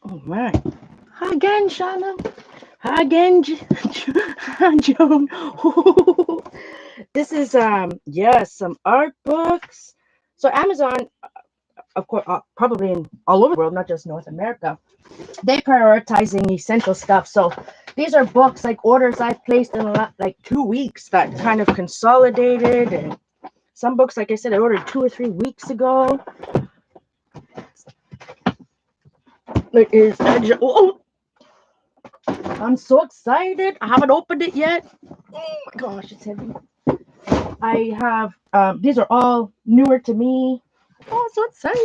Oh my. Hi again, Shauna. Hi again, Joan. This is yes, some art books. So Amazon, of course, probably in all over the world, not just North America, they prioritizing essential stuff. So these are books like orders I've placed in like 2 weeks that kind of consolidated, and some books, like I said, I ordered 2 or 3 weeks ago. It is. Oh, I'm so excited. I haven't opened it yet. Oh my gosh, it's heavy. I have, these are all newer to me. Oh, so excited.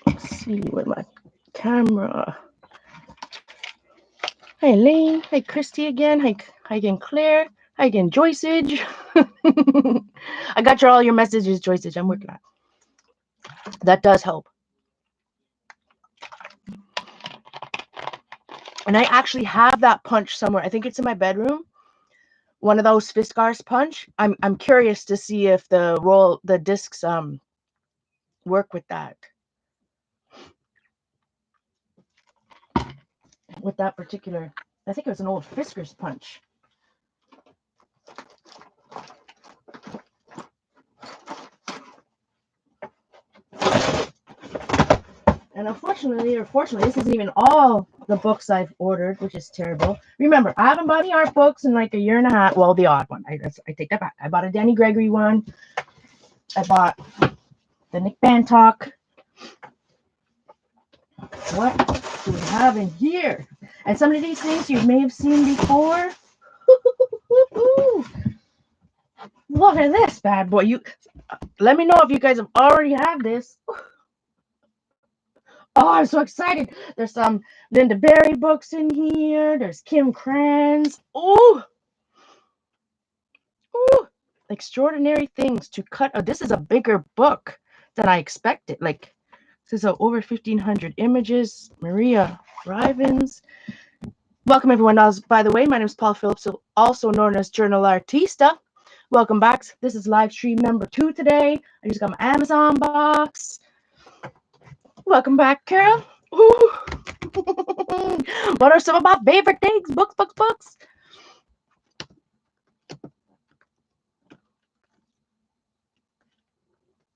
Let's see with my camera. Hi, Elaine. Hi, Christy again. Hi again, Claire. Hi again, Joyceage. I got all your messages, Joyceage. I'm working on it. That does help. And I actually have that punch somewhere. I think it's in my bedroom. One of those Fiskars punch. I'm curious to see if the discs work with that. With that particular, I think it was an old Fiskars punch. And unfortunately, or fortunately, this isn't even all the books I've ordered, which is terrible. Remember, I haven't bought any art books in like a year and a half. Well, the odd one. I take that back. I bought a Danny Gregory one. I bought the Nick Bantock. What do we have in here? And some of these things you may have seen before. Look at this bad boy. You let me know if you guys have already had this. Oh, I'm so excited. There's some Lynda Barry books in here. There's Kim Krantz. Oh, extraordinary things to cut. Oh, this is a bigger book than I expected. Like, this is over 1,500 images. Maria Rivens. Welcome, everyone else. By the way, my name is Paul Phillips, also known as Journal Artista. Welcome back. This is live stream number 2 today. I just got my Amazon box. Welcome back, Carol. What are some of my favorite things? Books.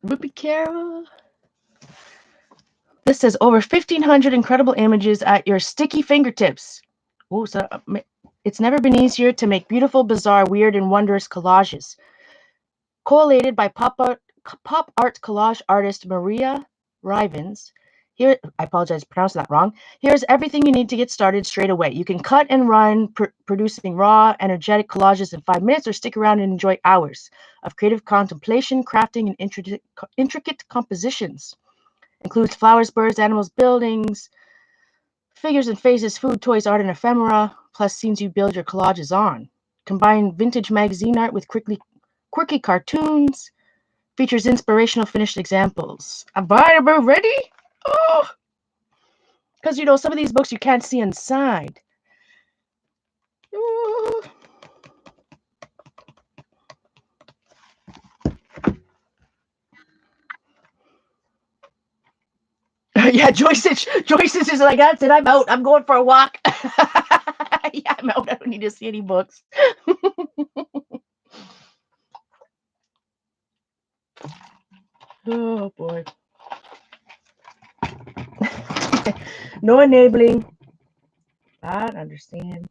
Whoopee, Carol. This says over 1,500 incredible images at your sticky fingertips. Oh, so it's never been easier to make beautiful, bizarre, weird, and wondrous collages. Collated by pop art collage artist Maria Rivens. Here, I apologize, pronounced that wrong. Here's everything you need to get started straight away. You can cut and run, producing raw, energetic collages in 5 minutes, or stick around and enjoy hours of creative contemplation, crafting, and intricate compositions. Includes flowers, birds, animals, buildings, figures and faces, food, toys, art, and ephemera, plus scenes you build your collages on. Combine vintage magazine art with quirky cartoons. Features inspirational finished examples. Am I ready? Oh, because some of these books you can't see inside. Oh. Yeah, Joyce is like, that's it. I'm out. I'm going for a walk. Yeah, I'm out. I don't need to see any books. Oh boy. No enabling. I understand.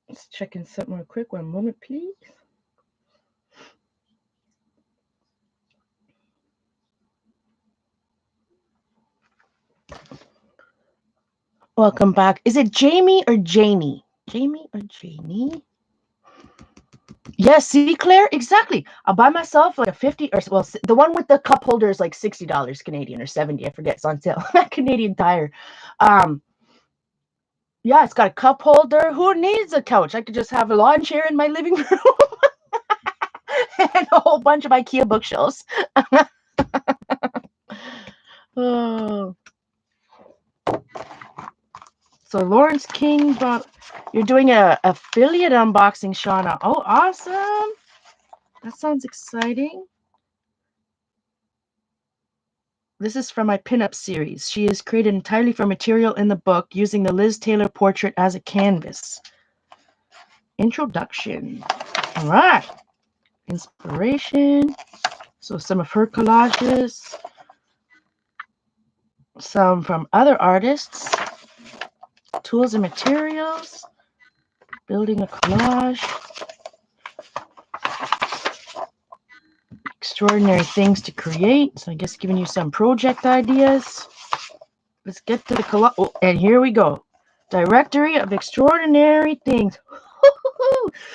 Let's check in something real quick. One moment, please. Welcome back. Is it Jamie or Janie? Jamie or Janie? Yes, see, Claire, exactly. I'll buy myself like a 50 or well, the one with the cup holder is like $60 Canadian or 70, I forget. It's on sale. Canadian Tire. Yeah, it's got a cup holder. Who needs a couch? I could just have a lawn chair in my living room and a whole bunch of IKEA bookshelves. Oh. So Lawrence King, you're doing a affiliate unboxing, Shauna. Oh, awesome. That sounds exciting. This is from my pinup series. She is created entirely from material in the book using the Liz Taylor portrait as a canvas. Introduction. All right. Inspiration. So some of her collages. Some from other artists. Tools and materials. Building a collage. Extraordinary things to create. So I guess giving you some project ideas. Let's get to the collage. Oh, and here we go. Directory of extraordinary things.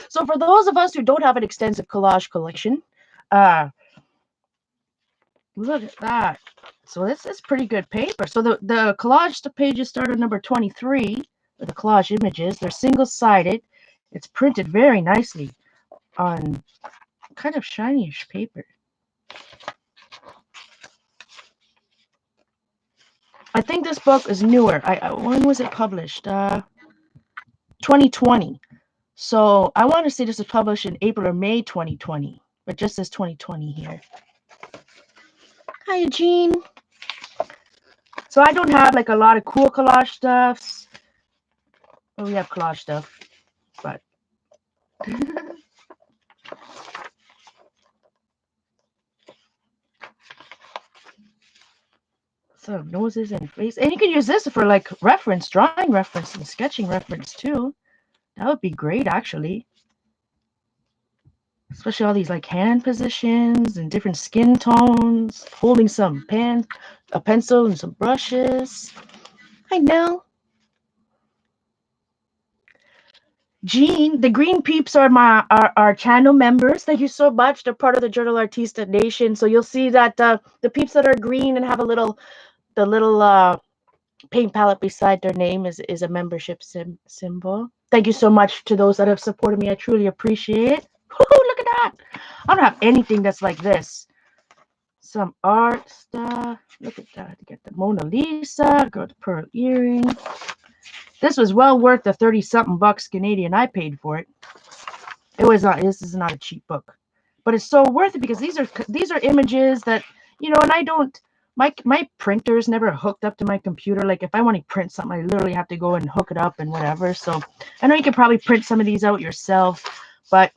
So for those of us who don't have an extensive collage collection, look at that. So this is pretty good paper. So the collage pages start at number 23 with the collage images. They're single-sided. It's printed very nicely on kind of shiny-ish paper. I think this book is newer. When was it published? 2020. So I want to say this was published in April or May 2020, but just says 2020 here. Hi, Eugene. So I don't have like a lot of cool collage stuffs. Well, we have collage stuff, but so noses and face, and you can use this for like reference, drawing reference, and sketching reference too. That would be great, actually. Especially all these like hand positions and different skin tones, holding some a pencil and some brushes. Hi, Nell. Jean, the green peeps are our channel members. Thank you so much. They're part of the Journal Artista Nation. So you'll see that the peeps that are green and have the little paint palette beside their name is a membership symbol. Thank you so much to those that have supported me. I truly appreciate it. Look at that. I don't have anything that's like this. Some art stuff. Look at that. You get the Mona Lisa. Got the pearl earring. This was well worth the 30-something bucks Canadian I paid for it. It was not. This is not a cheap book, but it's so worth it because these are images that, you know, and I don't. My printer's never hooked up to my computer. Like if I want to print something, I literally have to go and hook it up and whatever. So I know you can probably print some of these out yourself, but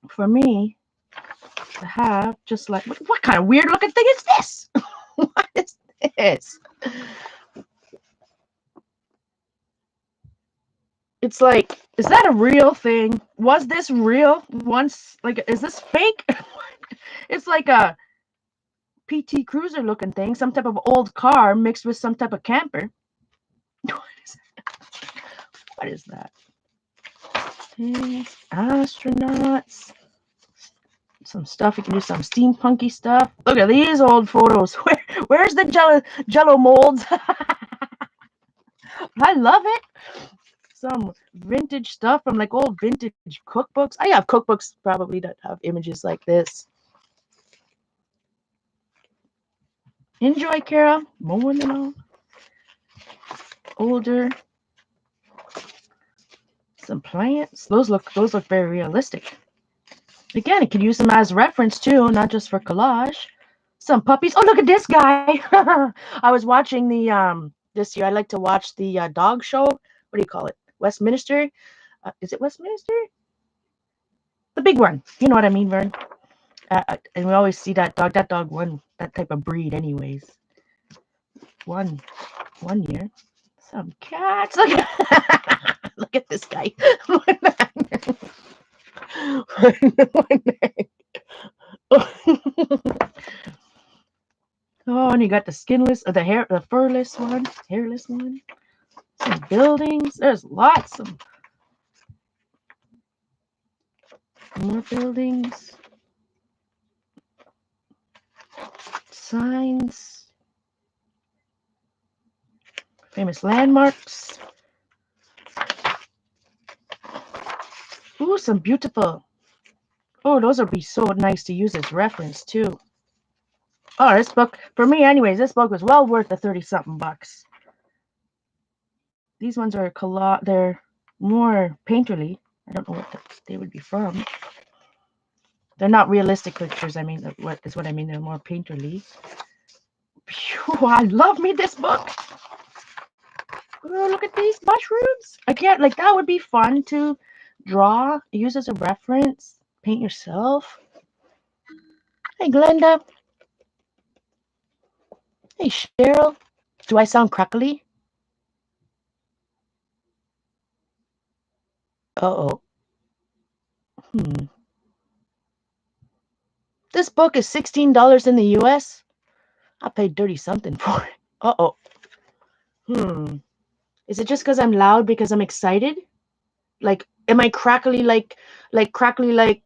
for me to have just like what kind of weird looking thing is this? What is this? It's like, is that a real thing? Was this real once? Like, is this fake? It's like a PT Cruiser looking thing, some type of old car mixed with some type of camper. What is that? Astronauts. Some stuff. You can do some steampunky stuff. Look at these old photos. Where's the jello molds? I love it. Some vintage stuff from like old vintage cookbooks. I have cookbooks probably that have images like this. Enjoy, Kara. More than all. Older. Some plants. Those look very realistic. Again, it could use them as reference too, not just for collage. Some puppies. Oh, look at this guy. I was watching the this year. I like to watch the dog show. What do you call it? Westminster. Is it Westminster? The big one. You know what I mean, Vern. And we always see that dog. That dog won that type of breed, anyways. One year. Some cats. Look at, look at this guy. Oh, and you got the skinless, the furless one, hairless one. Some buildings. There's lots of more buildings. Signs. Famous landmarks. Ooh, some beautiful. Oh, those would be so nice to use as reference too. Oh, this book, for me anyways, this book was well worth the 30-something bucks. These ones are they're more painterly. I don't know what they would be from. They're not realistic pictures. I mean, what is what I mean? They're more painterly. Phew, I love me this book. Oh, look at these mushrooms. I can't, like, that would be fun to draw, use as a reference, paint yourself. Hey, Glenda. Hey, Cheryl. Do I sound crackly? Uh-oh. This book is $16 in the US. I paid 30-something for it. Uh-oh. Is it just because I'm loud because I'm excited? Like, am I crackly like crackly like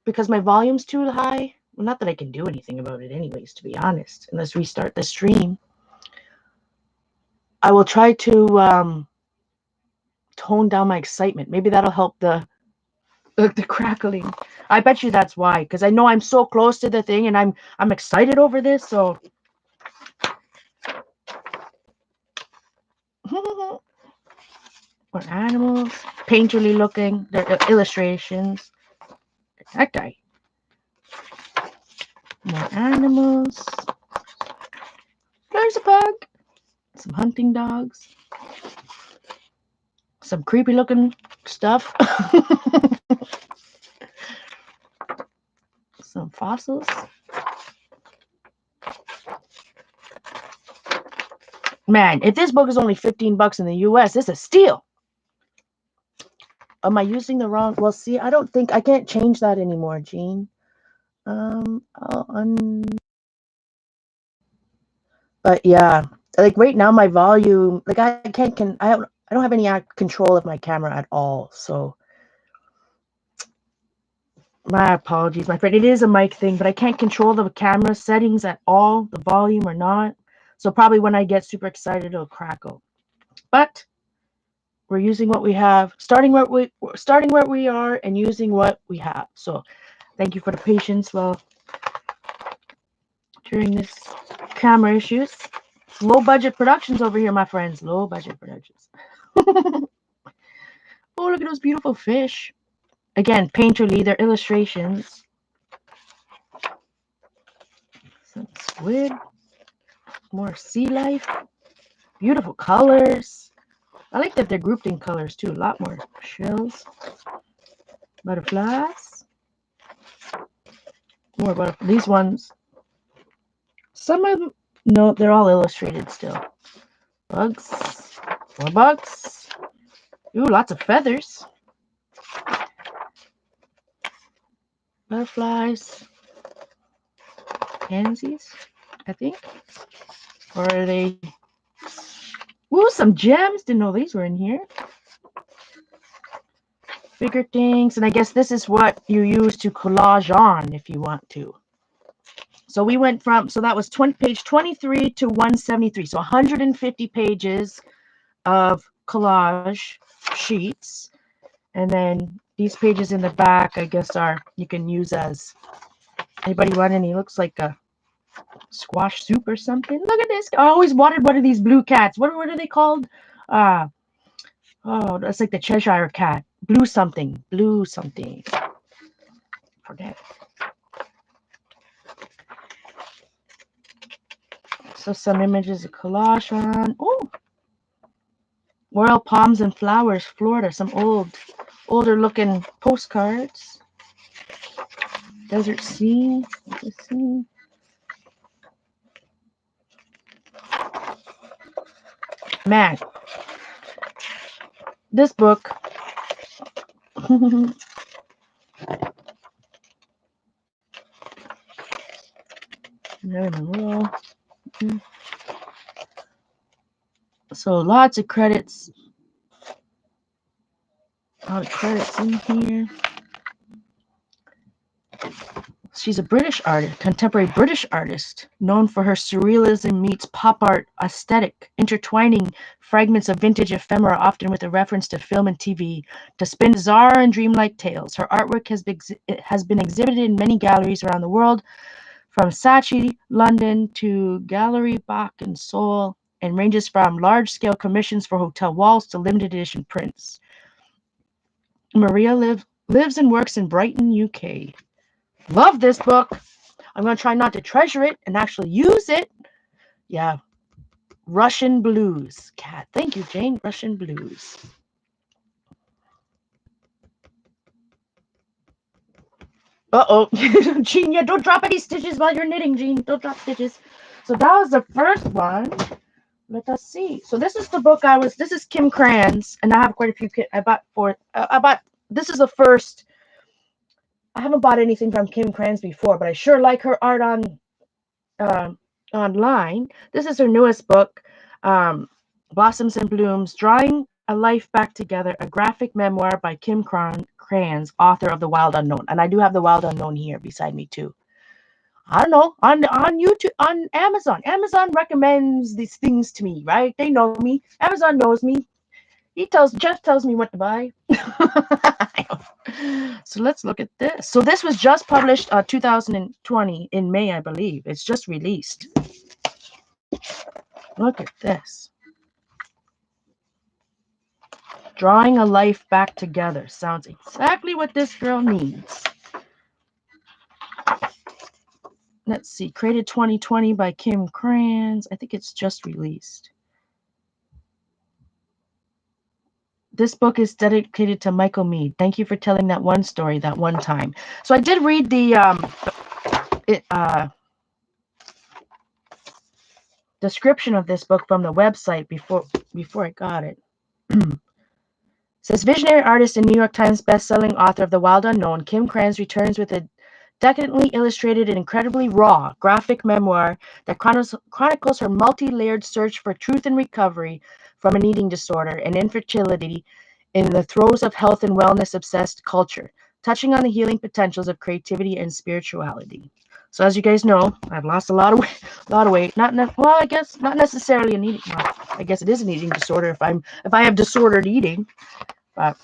because my volume's too high? Well, not that I can do anything about it anyways, to be honest, unless we start the stream. I will try to tone down my excitement. Maybe that'll help the crackling. I bet you that's why, because I know I'm so close to the thing and I'm excited over this, so more animals, painterly looking. They're illustrations. That guy. More animals. There's a pug. Some hunting dogs. Some creepy looking stuff. Some fossils. Man, if this book is only $15 in the US, it's a steal. Am I using the wrong? Well, see, I don't think I can't change that anymore, Jean. But yeah, like right now, my volume, like I don't have any control of my camera at all. So my apologies, my friend. It is a mic thing, but I can't control the camera settings at all, the volume or not. So probably when I get super excited, it'll crackle. But we're using what we have, starting where we are, and using what we have. So thank you for the patience during this camera issues. Low budget productions over here, my friends. Low budget productions. Oh, look at those beautiful fish. Again, painterly, they're illustrations. Some squid. More sea life. Beautiful colors. I like that they're grouped in colors too. A lot more shells. Butterflies. More butterflies. These ones. Some of them, no, they're all illustrated still. Bugs. More bugs. Ooh, lots of feathers. Butterflies. Pansies, I think. Or are they? Ooh, some gems. Didn't know these were in here. Bigger things. And I guess this is what you use to collage on if you want to. So we went from, so that was page 23 to 173. So 150 pages of collage sheets. And then these pages in the back, I guess, you can use as, anybody want any? Looks like a squash soup or something. Look at this. I always wanted one of these blue cats. What are they called? Oh, that's like the Cheshire cat. Blue something. Blue something. Forget. So some images of collage on. Oh, Royal Palms and Flowers, Florida. Some older looking postcards. Desert Sea. Let's see. Man, this book. So lots of credits. A lot of credits in here. She's a British artist, contemporary British artist, known for her surrealism meets pop art aesthetic, intertwining fragments of vintage ephemera, often with a reference to film and TV, to spin bizarre and dreamlike tales. Her artwork has been exhibited in many galleries around the world, from Saatchi, London, to Gallery Bach in Seoul, and ranges from large-scale commissions for hotel walls to limited edition prints. Maria lives and works in Brighton, UK. Love this book. I'm going to try not to treasure it and actually use it. Yeah. Russian Blues. Cat. Thank you, Jane. Russian Blues. Uh-oh. Jean, yeah, don't drop any stitches while you're knitting, Jean. Don't drop stitches. So that was the first one. Let us see. So this is the book this is Kim Krantz, and I have quite a few, this is the first, I haven't bought anything from Kim Krantz before, but I sure like her art online. This is her newest book, Blossoms and Blooms, Drawing a Life Back Together, a graphic memoir by Kim Krantz, author of The Wild Unknown. And I do have The Wild Unknown here beside me too. I don't know, on YouTube, on Amazon. Amazon recommends these things to me, right? They know me. Amazon knows me. Jeff tells me what to buy. So let's look at this. So this was just published 2020 in May, I believe. It's just released. Look at this. Drawing a Life Back Together. Sounds exactly what this girl needs. Let's see. Created 2020 by Kim Krantz. I think it's just released. This book is dedicated to Michael Mead. Thank you for telling that one story that one time. So I did read the description of this book from the website before I got it. Says visionary artist and New York Times best-selling author of The Wild Unknown, Kim Krantz returns with a decadently illustrated and incredibly raw graphic memoir that chronicles her multi-layered search for truth and recovery from an eating disorder and infertility in the throes of health and wellness-obsessed culture, touching on the healing potentials of creativity and spirituality. So as you guys know, I've lost a lot of weight. I guess not necessarily an eating. Well, I guess it is an eating disorder if I have disordered eating. But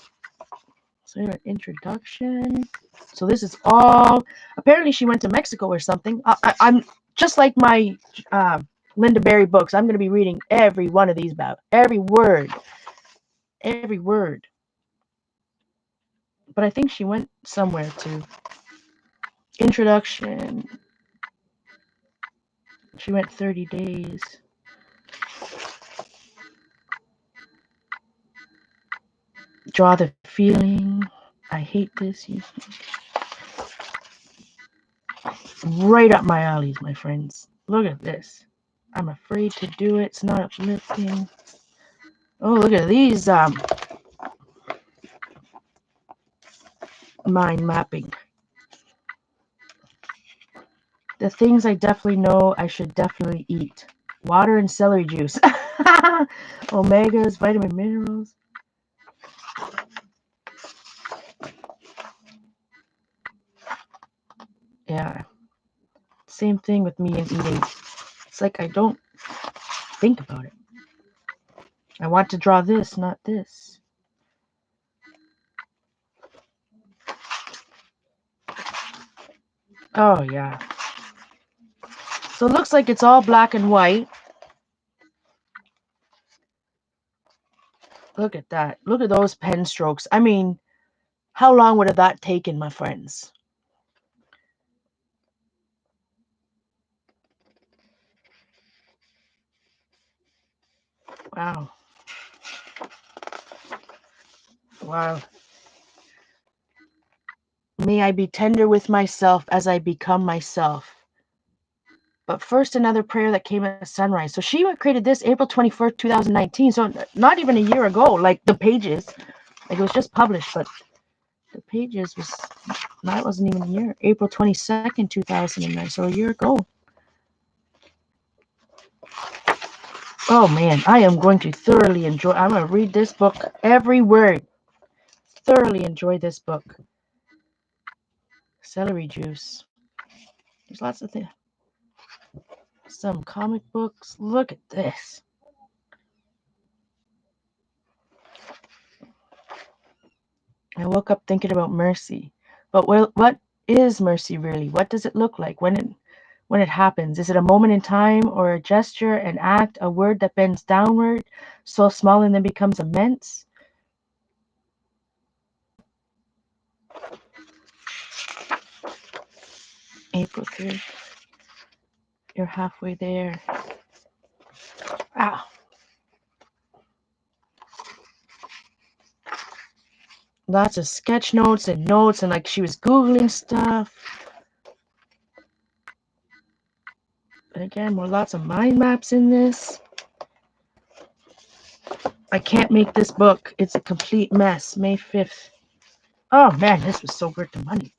so anyway, introduction. So this is all. Apparently, she went to Mexico or something. I'm just like my Lynda Barry books. I'm going to be reading every one of these about every word. But I think she went somewhere too. Introduction. She went 30 days. Draw the feeling. I hate this. Right up my alleys, my friends. Look at this. I'm afraid to do it. It's not uplifting. Oh, look at these mind mapping. The things I definitely know I should definitely eat. Water and celery juice. Omegas, vitamin minerals. Yeah. Same thing with me and eating. It's like I don't think about it. I want to draw this, not this. Oh, yeah. So it looks like it's all black and white. Look at that. Look at those pen strokes. I mean, How long would have that taken, my friends? Wow. Wow. May I be tender with myself as I become myself. But first, another prayer that came at sunrise. So she created this April 21st, 2019. So not even a year ago, like the pages. Like it was just published, but the pages was, that wasn't even a year. April 22nd, 2009. So a year ago. Oh man, I am going to thoroughly enjoy. I'm going to read this book, every word. Thoroughly enjoy this book. Celery juice. There's lots of things. Some comic books. Look at this. I woke up thinking about mercy. But what is mercy really? What does it look like when it happens? Is it a moment in time or a gesture, an act, a word that bends downward, so small and then becomes immense? April 3rd. You're halfway there. Wow. Lots of sketch notes and like she was Googling stuff. But again, lots of mind maps in this. I can't make this book. It's a complete mess. May 5th. Oh man, this was so worth the money.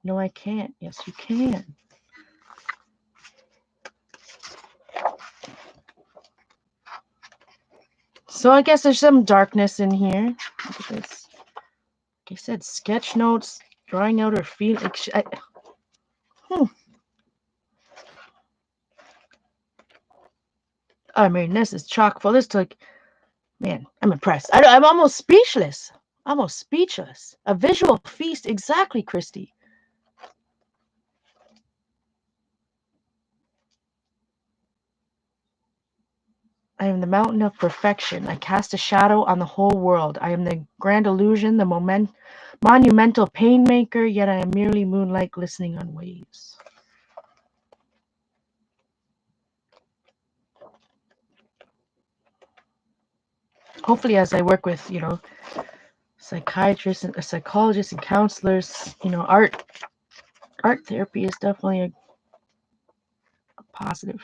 No, I can't. Yes, you can. So I guess there's some darkness in here. Look at this. Like I said, sketch notes, drawing out her feelings. I mean, this is chock full. This took, man, I'm impressed. I'm almost speechless. Almost speechless. A visual feast, exactly, Christy. I am the mountain of perfection. I cast a shadow on the whole world. I am the grand illusion, the monumental pain maker, yet I am merely moonlight glistening on waves. Hopefully, as I work with, psychiatrists and psychologists and counselors, art therapy is definitely a positive.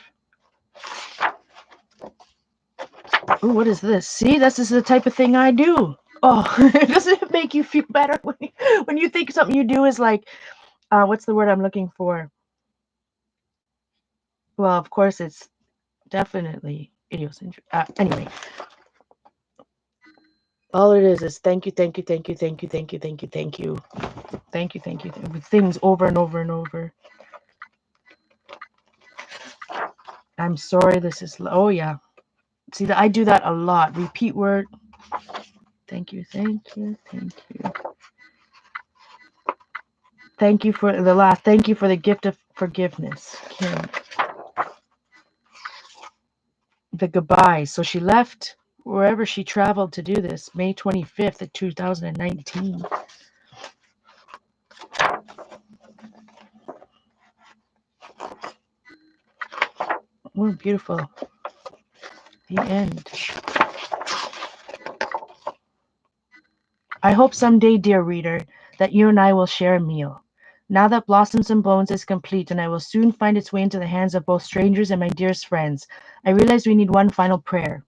Ooh, what is this? See, this is the type of thing I do. Oh, doesn't it make you feel better when you think something you do is like, what's the word I'm looking for? Well, of course, it's definitely idiosyncratic. Anyway, all it is thank you, thank you, thank you, thank you, thank you, thank you, thank you, thank you, thank you, with things over and over and over. I'm sorry, this is, oh yeah. See, that I do that a lot. Repeat word. Thank you, thank you, thank you. Thank you for the last. Thank you for the gift of forgiveness. Kim. The goodbye. So she left wherever she traveled to do this, May 25th of 2019. Oh, beautiful. The end. I hope someday, dear reader, that you and I will share a meal. Now that Blossoms and Bones is complete and I will soon find its way into the hands of both strangers and my dearest friends, I realize we need one final prayer.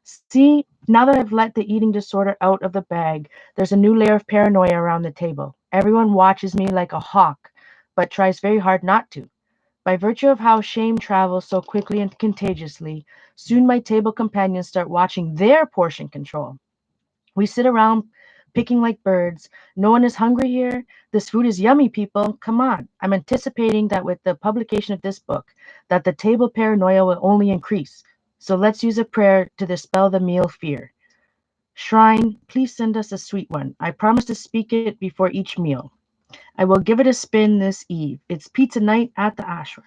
See, now that I've let the eating disorder out of the bag, there's a new layer of paranoia around the table. Everyone watches me like a hawk, but tries very hard not to. By virtue of how shame travels so quickly and contagiously, soon my table companions start watching their portion control. We sit around picking like birds. No one is hungry here. This food is yummy, people. Come on. I'm anticipating that with the publication of this book, that the table paranoia will only increase. So let's use a prayer to dispel the meal fear. Shrine, please send us a sweet one. I promise to speak it before each meal. I will give it a spin this eve. It's pizza night at the ashram.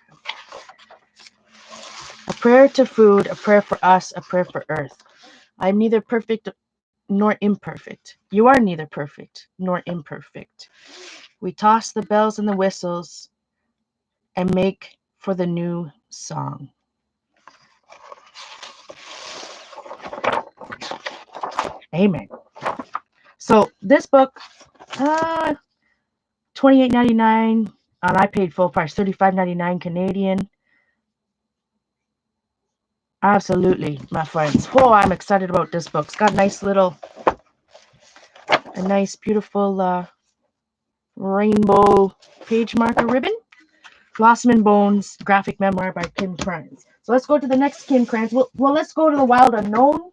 A prayer to food, a prayer for us, a prayer for earth. I am neither perfect nor imperfect. You are neither perfect nor imperfect. We toss the bells and the whistles and make for the new song. Amen. So this book, $28.99, and I paid full price, $35.99 Canadian. Absolutely, my friends. Oh, I'm excited about this book. It's got a nice, beautiful rainbow page marker ribbon. Blossom and Bones, graphic memoir by Kim Krantz. So let's go to the next Kim Krantz. Well, let's go to The Wild Unknown.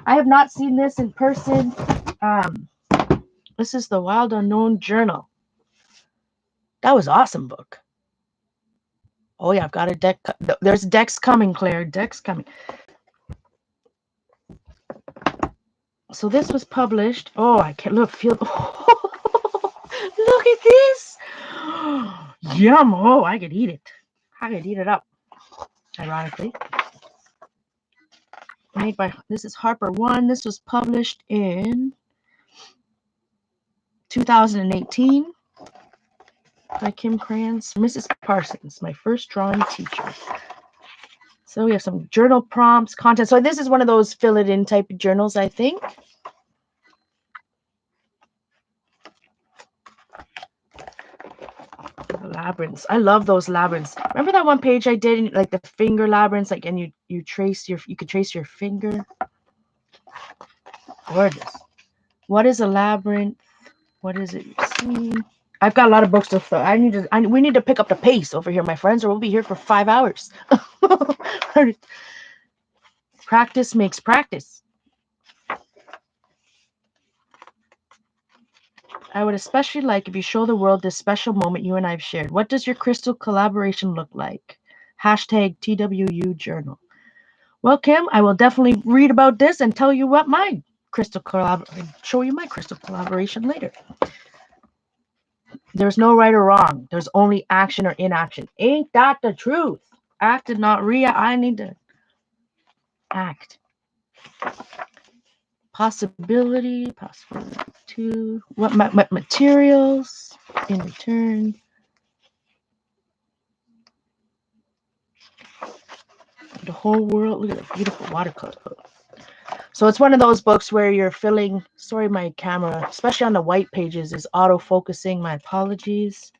I have not seen this in person. This is The Wild Unknown Journal. That was awesome book. Oh yeah, I've got a deck. There's decks coming, Claire. Decks coming. So this was published. Oh, I can't look. Feel. Look at this. Yum. Oh, I could eat it. I could eat it up. Ironically. Made by, this is Harper One. This was published in 2018 by Kim Krantz. Mrs. Parsons, my first drawing teacher. So we have some journal prompts, content. So this is one of those fill it in type of journals, I think. Labyrinths. I love those labyrinths. Remember that one page I did, like the finger labyrinths, like, and you could trace your finger. Gorgeous. What is a labyrinth? What is it you're seeing? I've got a lot of books to fill. We need to pick up the pace over here, my friends, or we'll be here for 5 hours. Practice makes practice. I would especially like if you show the world this special moment you and I have shared. What does your crystal collaboration look like? Hashtag TWU journal. Well, Kim, I will definitely read about this and tell you what my show you my crystal collaboration later. There's no right or wrong. There's only action or inaction. Ain't that the truth? Act and not react. I need to act. Possibility to what materials in return. The whole world. Look at that beautiful watercolor. So it's one of those books where you're filling. Sorry, my camera, especially on the white pages, is auto-focusing. My apologies.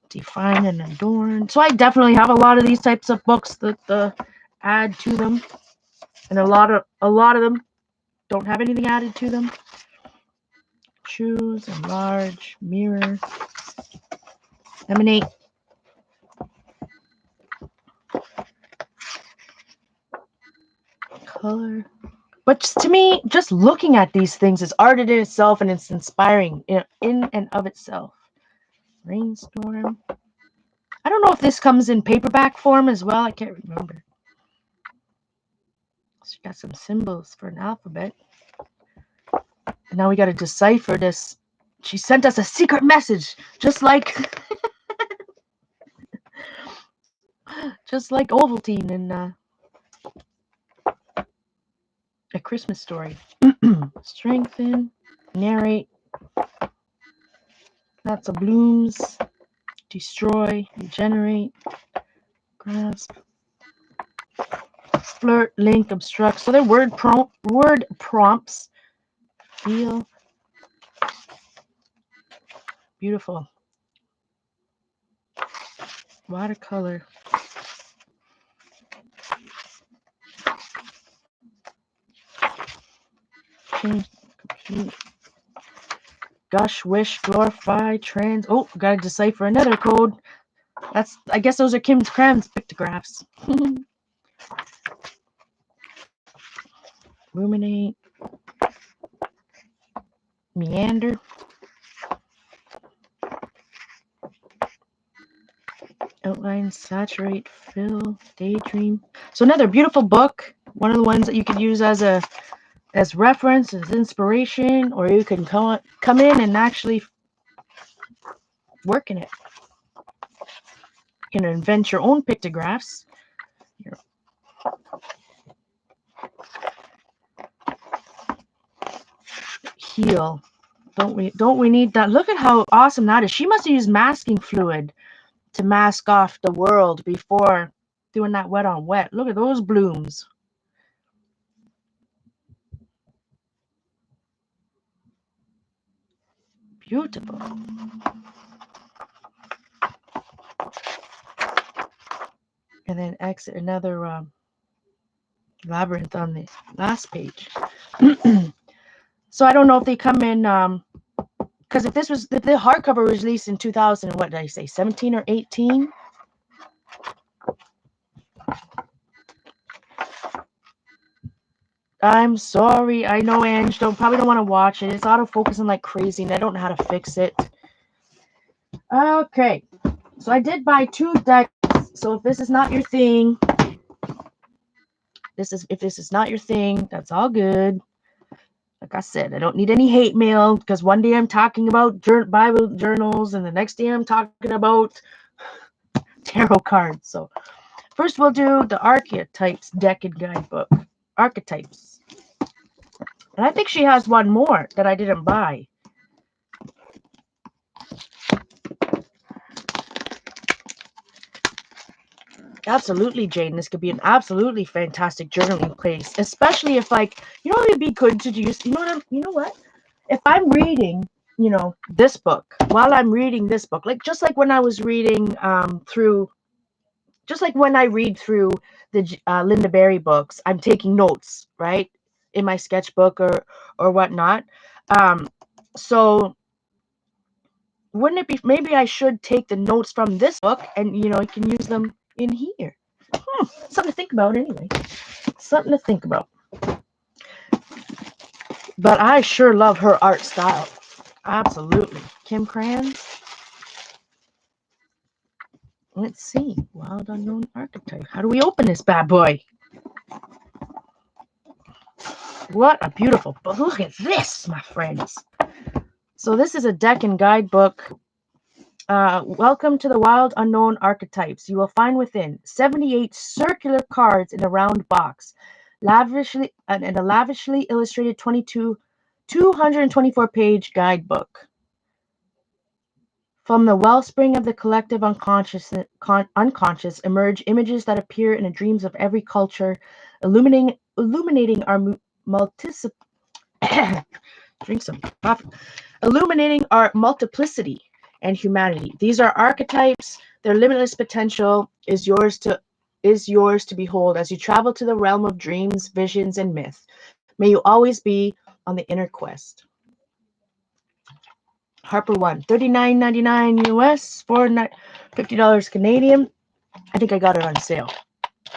Define and adorn. So I definitely have a lot of these types of books that add to them, and a lot of them don't have anything added to them. Choose, enlarge, mirror, emanate. Color. But to me, just looking at these things is art in itself, and it's inspiring in and of itself. Rainstorm. I don't know if this comes in paperback form as well. I can't remember. She got some symbols for an alphabet. Now we got to decipher this. She sent us a secret message, just like Ovaltine in A Christmas Story. Strengthen, narrate, lots of blooms, destroy, regenerate, grasp, flirt, link, obstruct. So they're word prompts. Feel. Beautiful. Watercolor. Change, compute. Gush, wish, glorify, trans. Oh, gotta decipher another code. I guess those are Kim Krantz pictographs. Ruminate. Meander. Outline, saturate, fill, daydream. So another beautiful book. One of the ones that you could use as reference, as inspiration, or you can come in and actually work in it. You can invent your own pictographs. Here. Heal. Don't we need that? Look at how awesome that is. She must have used masking fluid to mask off the world before doing that wet on wet. Look at those blooms. Beautiful. And then exit another labyrinth on the last page. So I don't know if they come in because if the hardcover was released in 2000, what did I say, 17 or 18? I'm sorry. I know, Ange. Probably don't want to watch it. It's autofocusing like crazy, and I don't know how to fix it. Okay. So I did buy 2 decks. So if this is not your thing, if this is not your thing, that's all good. Like I said, I don't need any hate mail because one day I'm talking about Bible journals, and the next day I'm talking about tarot cards. So first we'll do the Archetypes deck and guidebook. Archetypes. And I think she has one more that I didn't buy. Absolutely, Jane. This could be an absolutely fantastic journaling place, especially if, like, you know, it'd be good to use. You know what? If I'm reading, this book while I'm reading this book, like just like when I was reading just like when I read through the Lynda Barry books, I'm taking notes, right, in my sketchbook or whatnot. So wouldn't it be, maybe I should take the notes from this book and, you can use them in here. Something to think about anyway. Something to think about. But I sure love her art style. Absolutely. Kim Krantz. Let's see. Wild Unknown Archetype. How do we open this bad boy? What a beautiful book. Look at this, my friends. So this is a deck and guidebook. Welcome to the Wild Unknown Archetypes. You will find within 78 circular cards in a round box, lavishly and a lavishly illustrated 224-page guidebook. From the wellspring of the collective unconscious emerge images that appear in the dreams of every culture, illuminating our illuminating our multiplicity and humanity. These are archetypes. Their limitless potential is yours to behold as you travel to the realm of dreams, visions, and myth. May you always be on the inner quest. Harper One, $39.99 US, $50 Canadian. I think I got it on sale.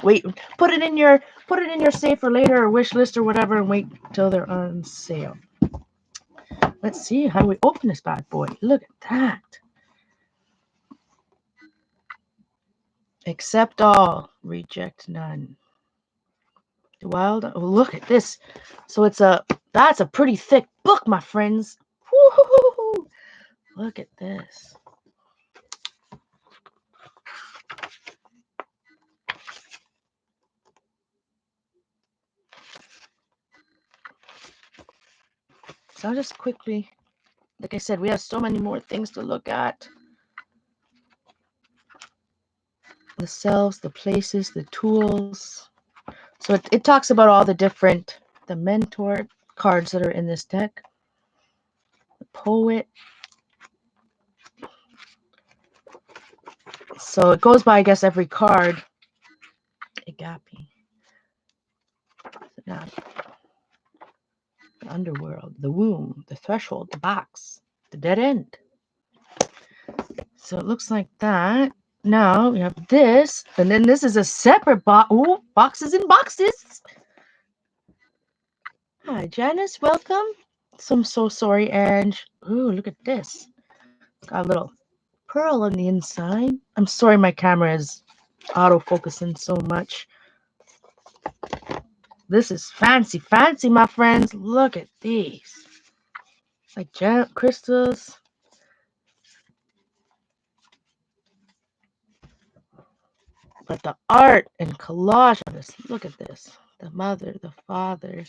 Wait, put it in your save for later or wish list or whatever, and wait till they're on sale. Let's see, how do we open this bad boy? Look at that. Accept all, reject none. The Wild. Oh, look at this. So that's a pretty thick book, my friends. Woo-hoo-hoo-hoo. Look at this. So I'll just quickly, like I said, we have so many more things to look at. The selves, the places, the tools. So it talks about all the mentor cards that are in this deck. The poet. So it goes by, I guess, every card. Agape. The underworld, the womb, the threshold, the box, the dead end. So it looks like that. Now we have this, and then this is a separate box. Ooh, boxes and boxes. Hi, Janice. Welcome. So I'm so sorry, Ange. Ooh, look at this. Got a little pearl on the inside. I'm sorry my camera is autofocusing so much. This is fancy, my friends. Look at these. Like crystals. But the art and collage on this, look at this. The mother, the father,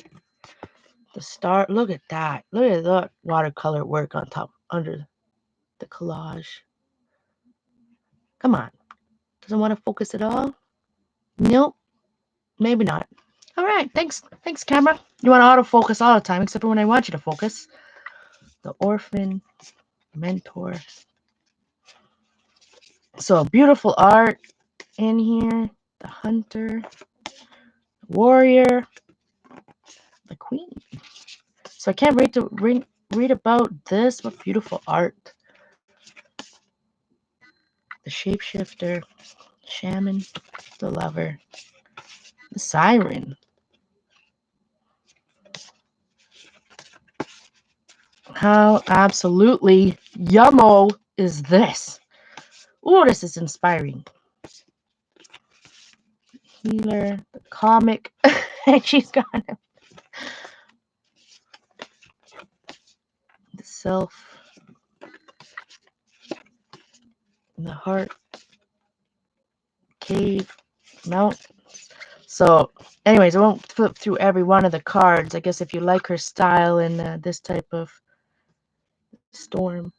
the star. Look at that. Look at that watercolor work on top, under the collage. Come on. Doesn't want to focus at all? Nope. Maybe not. All right. Thanks, camera. You want to autofocus all the time, except for when I want you to focus. The orphan, mentor. So beautiful art in here. The hunter, warrior, the queen. So I can't wait to read about this. What beautiful art. The shapeshifter, shaman, the lover, the siren. How absolutely yummo is this? Ooh, this is inspiring. Healer, the comic, and she's got him. The self, the heart, cave, mount. So, anyways, I won't flip through every one of the cards. I guess if you like her style and this type of storm.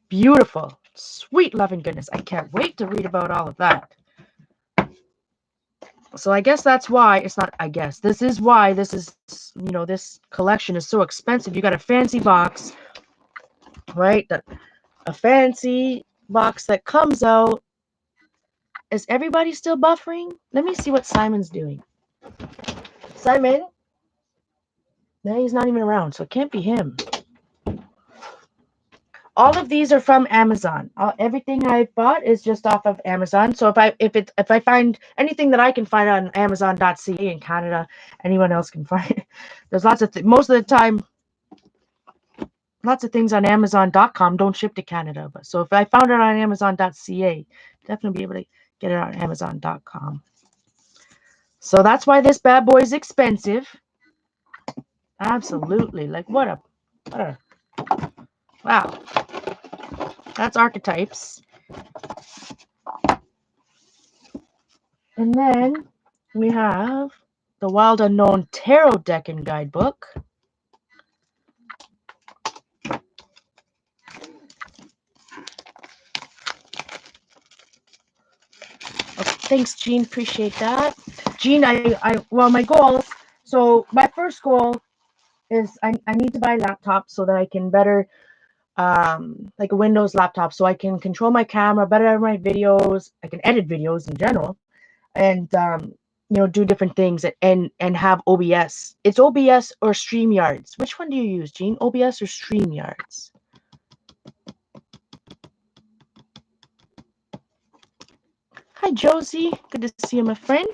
Beautiful, sweet loving goodness. I can't wait to read about all of that. So I guess that's why it's not, I guess this is why this is, this collection is so expensive. You got a fancy box, right? A fancy box that comes out. Is everybody still buffering? Let me see what Simon's doing. Simon? No, he's not even around, so it can't be him. All of these are from Amazon. Everything I bought is just off of Amazon. So if I find anything that I can find on Amazon.ca in Canada, anyone else can find it. There's lots of most of the time, lots of things on Amazon.com don't ship to Canada. But so if I found it on Amazon.ca, definitely be able to get it on Amazon.com. So that's why this bad boy is expensive. Absolutely. Like what a wow. That's Archetypes. And then we have the Wild Unknown Tarot Deck and Guidebook. Okay, thanks, Jean. Appreciate that. Jean, my goals. So my first goal is I need to buy a laptop so that I can better, like a Windows laptop, so I can control my camera, better edit my videos. I can edit videos in general, and do different things and have OBS. It's OBS or StreamYards. Which one do you use, Jean? OBS or StreamYards? Hi, Josie. Good to see you, my friend.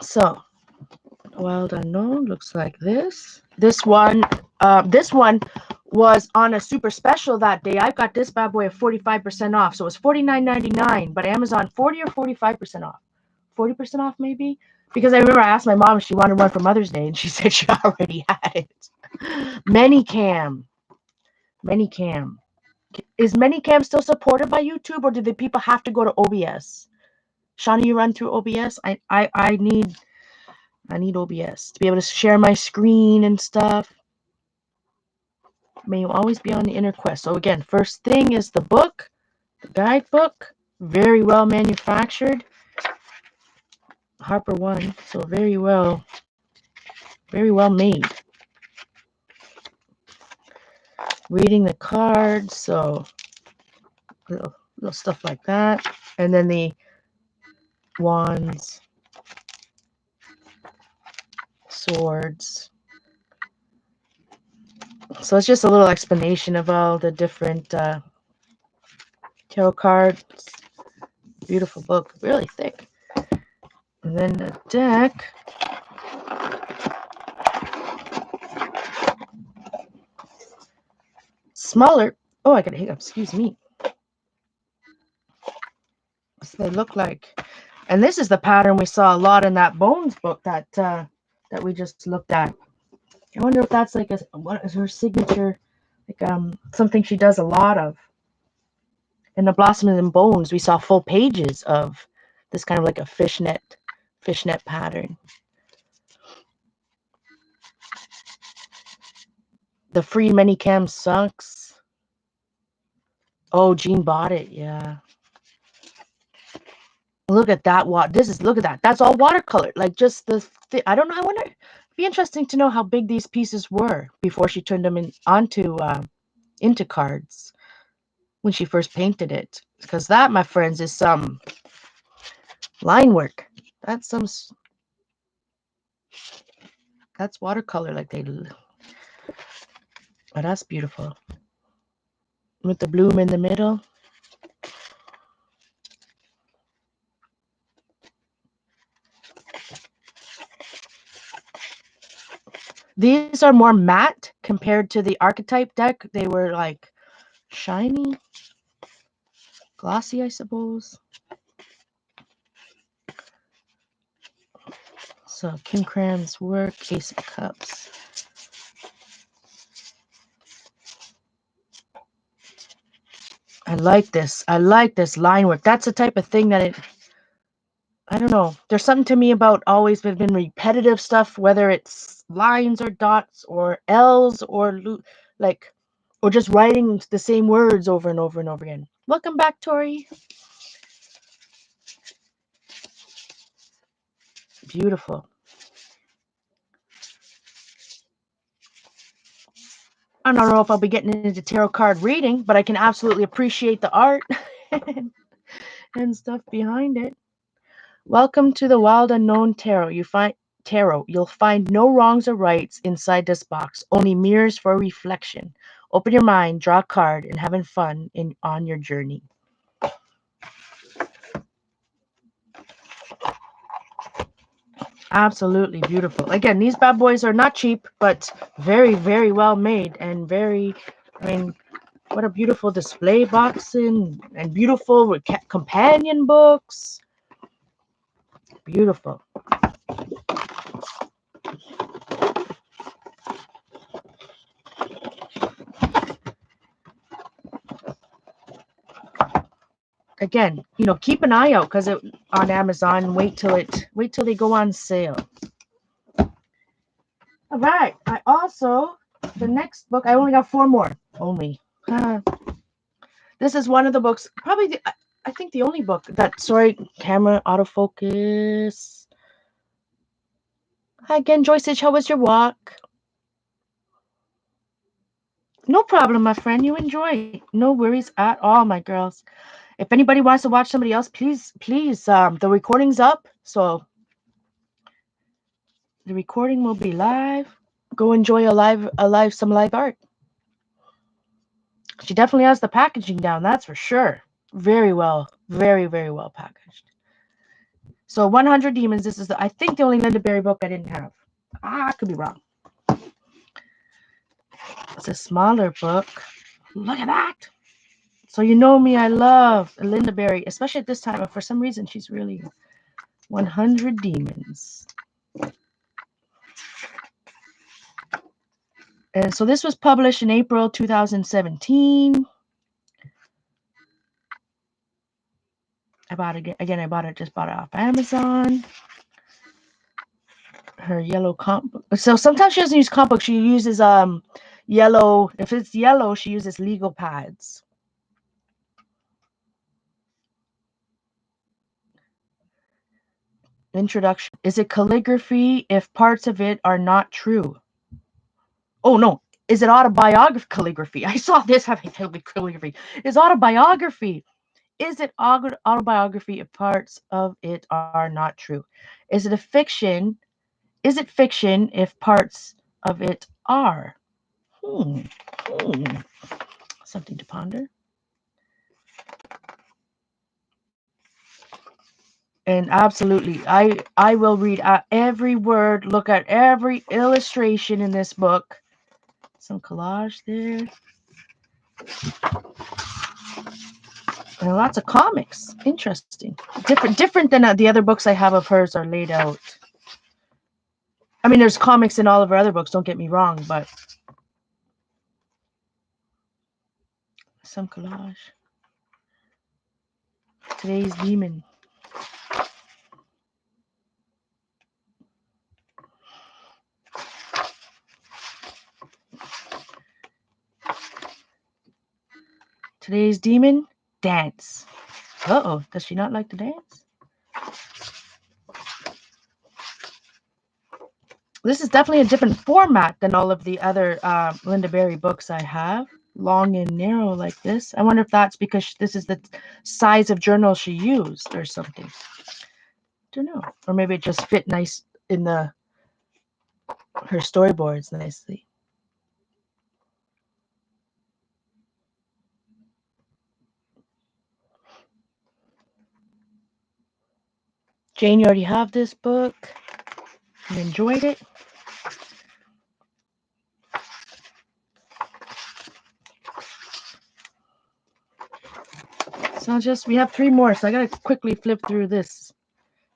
So, Wild Unknown looks like this. This one was on a super special that day. I got this bad boy at 45% off. So it was $49.99, but Amazon 40 or 45% off. 40% off maybe? Because I remember I asked my mom if she wanted one for Mother's Day, and she said she already had it. Manycam. Is Manycam still supported by YouTube, or do the people have to go to OBS? Shauna, you run through OBS? I need OBS to be able to share my screen and stuff. May you always be on the inner quest. So again, first thing is the book, the guidebook, very well manufactured. Harper One, so very well made. Reading the cards, so little stuff like that. And then the wands, swords. So it's just a little explanation of all the different tarot cards. Beautiful book, really thick. And then the deck. Smaller. Oh, I got a hiccup. Excuse me. So they look like, and this is the pattern we saw a lot in that Bones book that we just looked at. I wonder if that's like what is her signature, like something she does a lot of. In the Blossoms and Bones, we saw full pages of this kind of like a fishnet pattern. The free Minicam sucks. Oh, Jean bought it. Yeah. Look at that. Look at that. That's all watercolor. Like just I don't know. I wonder. It'd be interesting to know how big these pieces were before she turned them into cards when she first painted it. Because that, my friends, is some line work. That's watercolor. Oh, that's beautiful. With the bloom in the middle. These are more matte compared to the Archetype deck. They were like shiny, glossy, I suppose. So Kim Krantz work, Ace of Cups. I like this. I like this line work. That's the type of thing that I don't know. There's something to me about always been repetitive stuff, whether it's lines or dots or L's or or just writing the same words over and over and over again. Welcome back, Tori. Beautiful. I don't know if I'll be getting into tarot card reading, but I can absolutely appreciate the art and stuff behind it. Welcome to the Wild Unknown Tarot. You'll find no wrongs or rights inside this box, only mirrors for reflection. Open your mind, draw a card, and having fun on your journey. Absolutely beautiful. Again, these bad boys are not cheap, but very, very well made and what a beautiful display box and beautiful companion books. Beautiful. Again, keep an eye out because on Amazon. Wait till they go on sale. All right. The next book. I only got 4 more. Only. This is one of the books. Probably I think the only book that. Sorry, camera autofocus. Hi again, Joyce. How was your walk? No problem, my friend. You enjoy. No worries at all, my girls. If anybody wants to watch somebody else, please, the recording's up. So the recording will be live. Go enjoy some live art. She definitely has the packaging down, that's for sure. Very well, very, very well packaged. So 100 Demons, this is I think the only Lynda Barry book I didn't have. I could be wrong. It's a smaller book. Look at that. So you know me, I love Lynda Barry, especially at this time, but for some reason she's really 100 Demons. And so this was published in April 2017. I bought it again. I bought it off Amazon. Her yellow comp book. So sometimes she doesn't use comp book. She uses yellow. If it's yellow, she uses legal pads. Introduction. Is it calligraphy if parts of it are not true? Oh no. Is it autobiography calligraphy? I saw this having calligraphy. Is autobiography. Is it autobiography if parts of it are not true? Is it a fiction? Is it fiction if parts of it are? Something to ponder. And absolutely, I will read every word, look at every illustration in this book. Some collage there. And lots of comics. Interesting. Different than the other books I have of hers are laid out. I mean, there's comics in all of her other books, don't get me wrong, but some collage. Today's demon. Today's demon, dance. Uh-oh, does she not like to dance? This is definitely a different format than all of the other Lynda Barry books I have. Long and narrow like this. I wonder if that's because this is the size of journal she used or something. Don't know. Or maybe it just fit nice in her storyboards nicely. Jane, you already have this book. You enjoyed it. So we have 3 more, so I gotta quickly flip through this.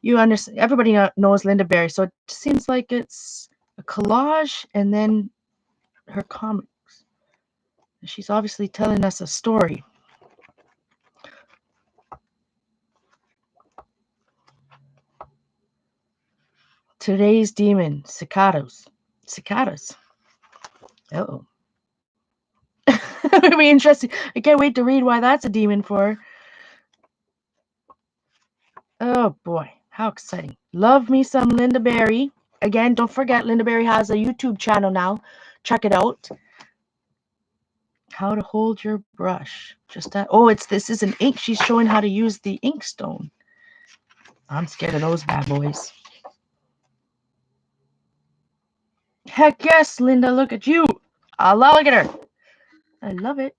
You understand, everybody knows Lynda Barry, so it seems like it's a collage and then her comics. She's obviously telling us a story. Today's demon, cicadas. Cicadas. Uh-oh. It'll be interesting. I can't wait to read why that's a demon for her. Oh boy, how exciting. Love me some Lynda Barry. Again, don't forget, Lynda Barry has a YouTube channel now. Check it out. How to hold your brush. Just that. Oh, this is an ink. She's showing how to use the inkstone. I'm scared of those bad boys. Heck yes, Lynda, look at you. Look at her. I love it.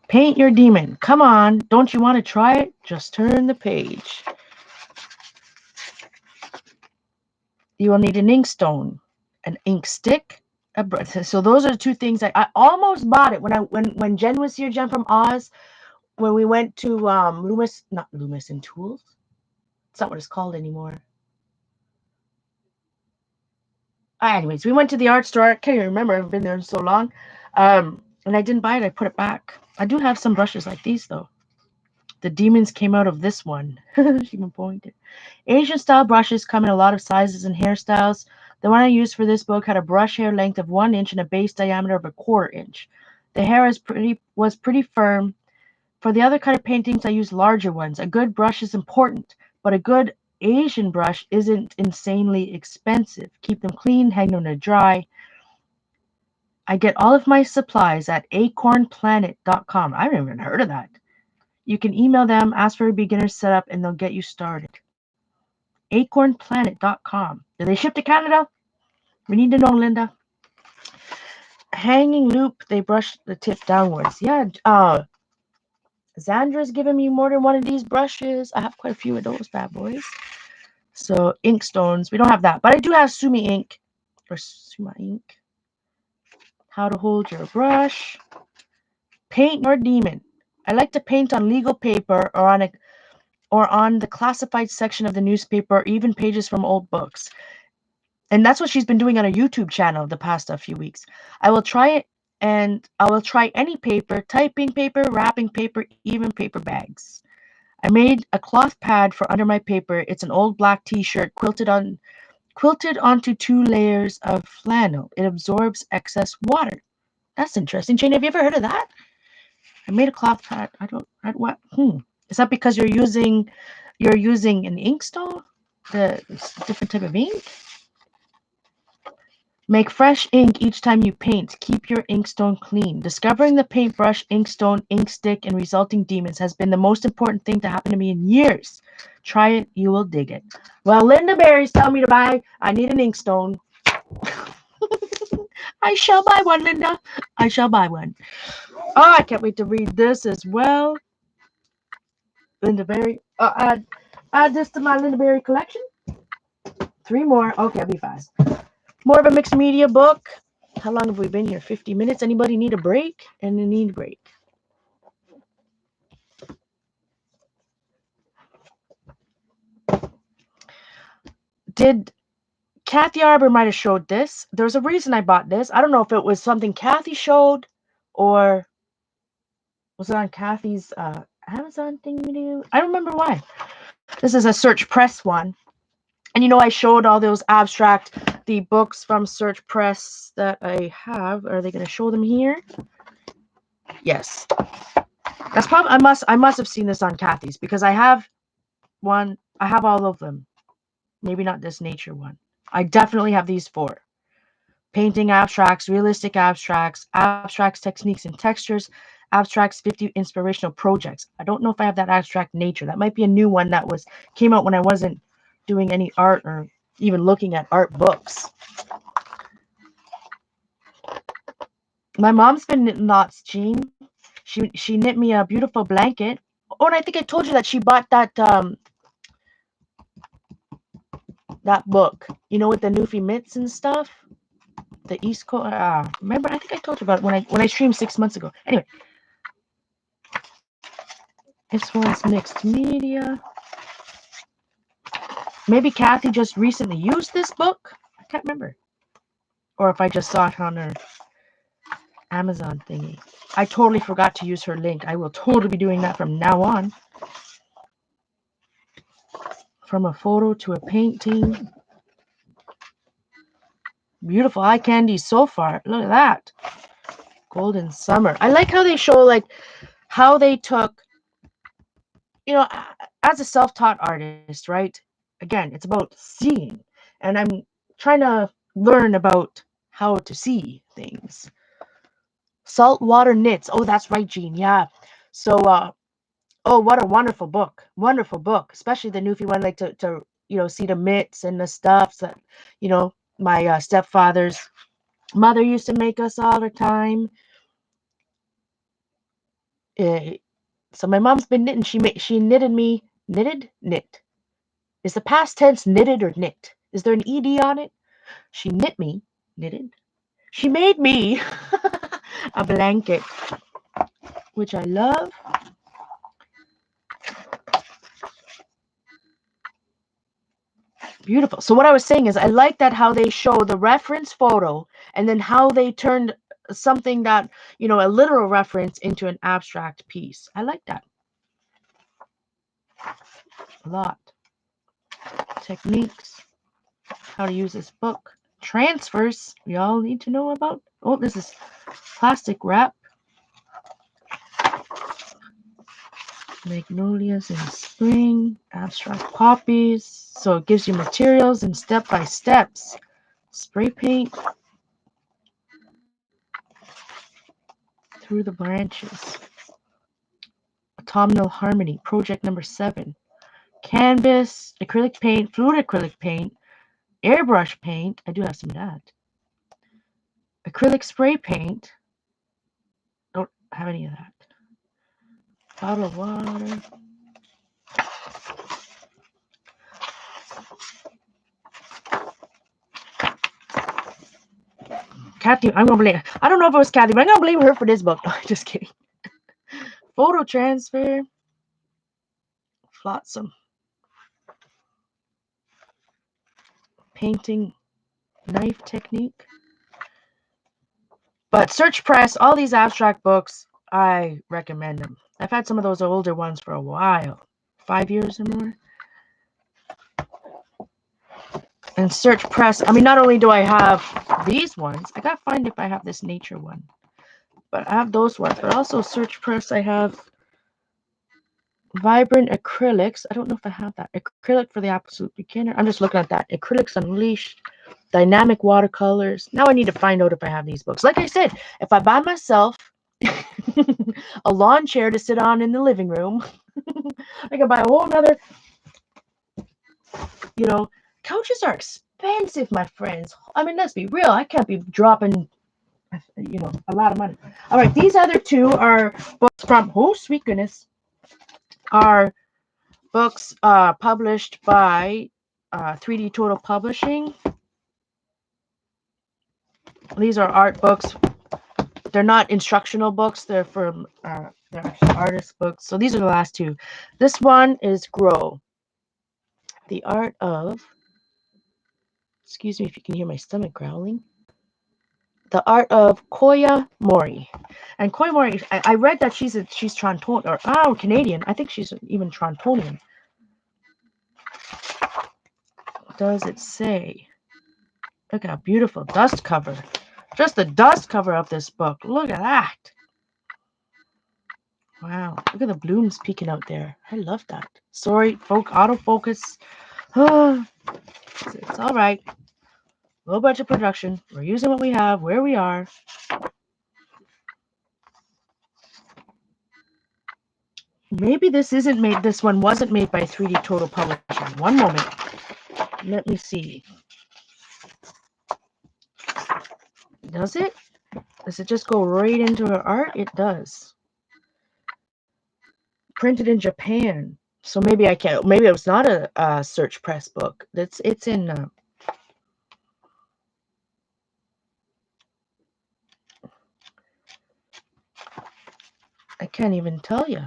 Paint your demon. Come on. Don't you want to try it? Just turn the page. You will need an inkstone, an ink stick, a brush. So those are the 2 things I almost bought it when Jen was here, Jen from Oz, when we went to not Loomis and Tools. It's not what it's called anymore. Anyways, we went to the art store. I can't even remember. I've been there so long. And I didn't buy it. I put it back. I do have some brushes like these, though. The demons came out of this one. She even pointed. Asian style brushes come in a lot of sizes and hairstyles. The one I used for this book had a brush hair length of 1 inch and a base diameter of 1/4 inch. The hair was pretty firm. For the other kind of paintings, I used larger ones. A good brush is important, but a good Asian brush isn't insanely expensive. Keep them clean, hang them to dry. I get all of my supplies at acornplanet.com. I haven't even heard of that. You can email them, ask for a beginner setup, and they'll get you started. acornplanet.com. Do they ship to Canada? We need to know, Lynda. Hanging loop, they brush the tip downwards. Yeah, Zandra's given me more than one of these brushes. I have quite a few of those bad boys. So inkstones, we don't have that, but I do have Sumi ink or Suma ink. How to hold your brush. Paint your demon. I like to paint on legal paper or on the classified section of the newspaper, or even pages from old books. And that's what she's been doing on her YouTube channel the past few weeks. I will try it, and I will try any paper, typing paper, wrapping paper, even paper bags. I made a cloth pad for under my paper. It's an old black t-shirt quilted onto 2 layers of flannel. It absorbs excess water. That's interesting. Jane, have you ever heard of that? I made a cloth pad. What? Is that because you're using an inkstone? The different type of ink? Make fresh ink each time you paint. Keep your inkstone clean. Discovering the paintbrush, inkstone, ink stick, and resulting demons has been the most important thing to happen to me in years. Try it, you will dig it. Well, Lynda Barry's telling me to buy. I need an inkstone. I shall buy one, Lynda. I shall buy one. Oh, I can't wait to read this as well. Lynda Barry. Add this to my Lynda Barry collection. 3 more. Okay, I'll be fast. More of a mixed media book. How long have we been here? 50 minutes. Anybody need a break? And a need a break. Kathy Arbor might have showed this. There's a reason I bought this. I don't know if it was something Kathy showed or Was it on Kathy's Amazon thing video? I don't remember why. This is a Search Press one. And you know, I showed all those abstract, the books from Search Press that I have. Are they going to show them here? Yes. That's probably, I must have seen this on Kathy's, because I have one. I have all of them. Maybe not this nature one. I definitely have these 4. Painting abstracts, realistic abstracts, abstracts, techniques and textures, abstracts, 50 inspirational projects. I don't know if I have that abstract nature. That might be a new one that came out when I wasn't doing any art or even looking at art books. My mom's been knitting lots, Jean. She knit me a beautiful blanket. Oh, and I think I told you that she bought that that book, you know, with the Newfie mitts and stuff. The East Coast. Remember, I think I told you about it when I streamed 6 months ago. Anyway, this one's mixed media. Maybe Kathy just recently used this book. I can't remember, or if I just saw it on her Amazon thingy. I totally forgot to use her link. I will totally be doing that from now on. From a photo to a painting. Beautiful eye candy so far. Look at that. Golden Summer. I like how they show, like, how they took, you know, as a self-taught artist, right? Again, it's about seeing. And I'm trying to learn about how to see things. Saltwater Knits. Oh, that's right, Jean. Yeah. So, oh, what a wonderful book. Wonderful book. Especially the Newfie one, like to you know, see the mitts and the stuffs that, you know, my stepfather's mother used to make us all the time. So my mom's been knitting. She knitted me. Knit. Is the past tense knitted or knit? Is there an ed on it? She knitted. She made me a blanket, which I love. Beautiful. So what I was saying is, I like that how they show the reference photo and then how they turned something that, you know, a literal reference into an abstract piece. I like that a lot. Techniques, how to use this book. Transfers, we all need to know about. Oh, this is plastic wrap. Magnolias in spring, abstract poppies. So it gives you materials and step-by-steps. Spray paint through the branches. Autumnal Harmony, project number 7. Canvas, acrylic paint, fluid acrylic paint, airbrush paint. I do have some of that. Acrylic spray paint. Don't have any of that. Bottle of water. Kathy, I'm gonna blame. I don't know if it was Kathy, but I'm gonna blame her for this book. No, just kidding. Photo transfer. Flotsam. Painting knife technique. But Search Press, all these abstract books, I recommend them. I've had some of those older ones for a while. 5 years or more. And Search Press, I mean, not only do I have these ones, I gotta find if I have this nature one. But I have those ones. But also Search Press, I have Vibrant Acrylics. I don't know if I have that. Acrylic for the absolute beginner. I'm just looking at that. Acrylics Unleashed. Dynamic watercolors. Now I need to find out if I have these books. Like I said, if I buy myself a lawn chair to sit on in the living room, I can buy a whole nother, you know, couches are expensive, my friends. I mean, let's be real. I can't be dropping, you know, a lot of money. All right, these other 2 are books from, oh, sweet goodness, are books published by 3D Total Publishing. These are art books. They're not instructional books. They're from they're artist books. So these are the last 2. This one is Grow. The Art of, excuse me if you can hear my stomach growling. The Art of Koya Mori. And Koya Mori, I read that she's Torontonian, or Canadian. I think she's even Torontonian. What does it say? Look at how beautiful dust cover. Just the dust cover of this book. Look at that. Wow. Look at the blooms peeking out there. I love that. Sorry, autofocus. It's all right. Low budget production. We're using what we have, where we are. Maybe this isn't made. This one wasn't made by 3D Total Publishing. One moment. Let me see. Does it? Does it just go right into her art? It does. Printed in Japan. So maybe I can't. Maybe it was not a search press book. It's in. I can't even tell you.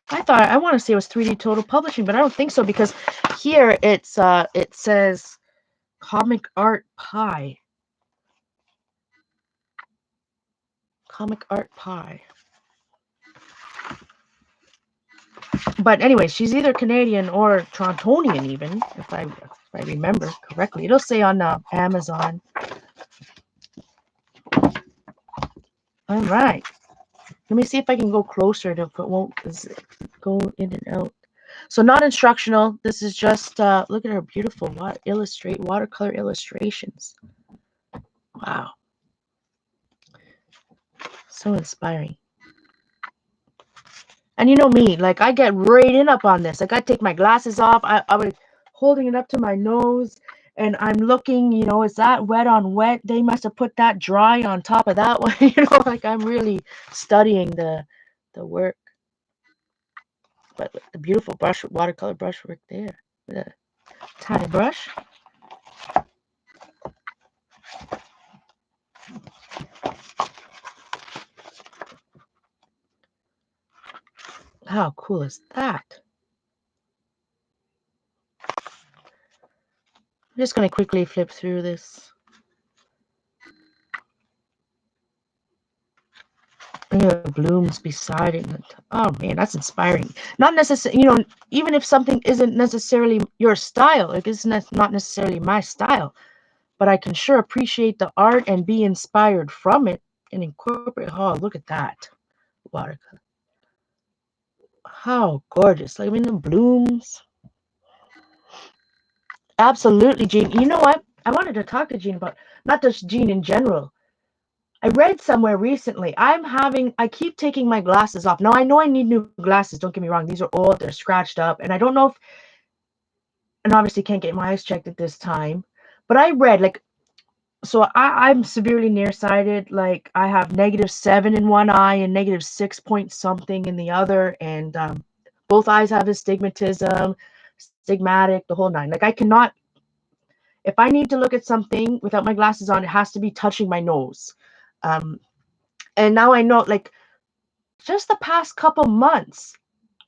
I want to say it was 3D Total Publishing, but I don't think so because here it says Comic Art Pie. Comic Art Pie. But anyway, she's either Canadian or Torontonian, even if I remember correctly. It'll say on Amazon. All right. Let me see if I can go closer to if it won't go in and out. So not instructional. This is just look at her beautiful watercolor illustrations. Wow. So inspiring. And you know me, like I get right in up on this. Like I take my glasses off. I was holding it up to my nose and I'm looking, is that wet on wet? They must have put that dry on top of that one. Like I'm really studying the work. But the beautiful watercolor brushwork there. The tiny brush. How cool is that? I'm just going to quickly flip through this. The blooms beside it. Oh man, that's inspiring. Not necessarily, even if something isn't necessarily your style, like it's not necessarily my style, but I can sure appreciate the art and be inspired from it and incorporate. Oh, look at that watercolor. How gorgeous. Like, I mean, the blooms. Absolutely, Jean. You know what? I wanted to talk to Jean about, not just Jean in general. I read somewhere recently, I keep taking my glasses off. Now, I know I need new glasses. Don't get me wrong. These are old. They're scratched up. And I don't know and obviously can't get my eyes checked at this time. But I read, so I'm severely nearsighted. Like, I have -7 in one eye and -6 point something in the other. And both eyes have astigmatism, stigmatic, the whole nine. Like, I cannot, if I need to look at something without my glasses on, it has to be touching my nose. And now I know, like, just the past couple months,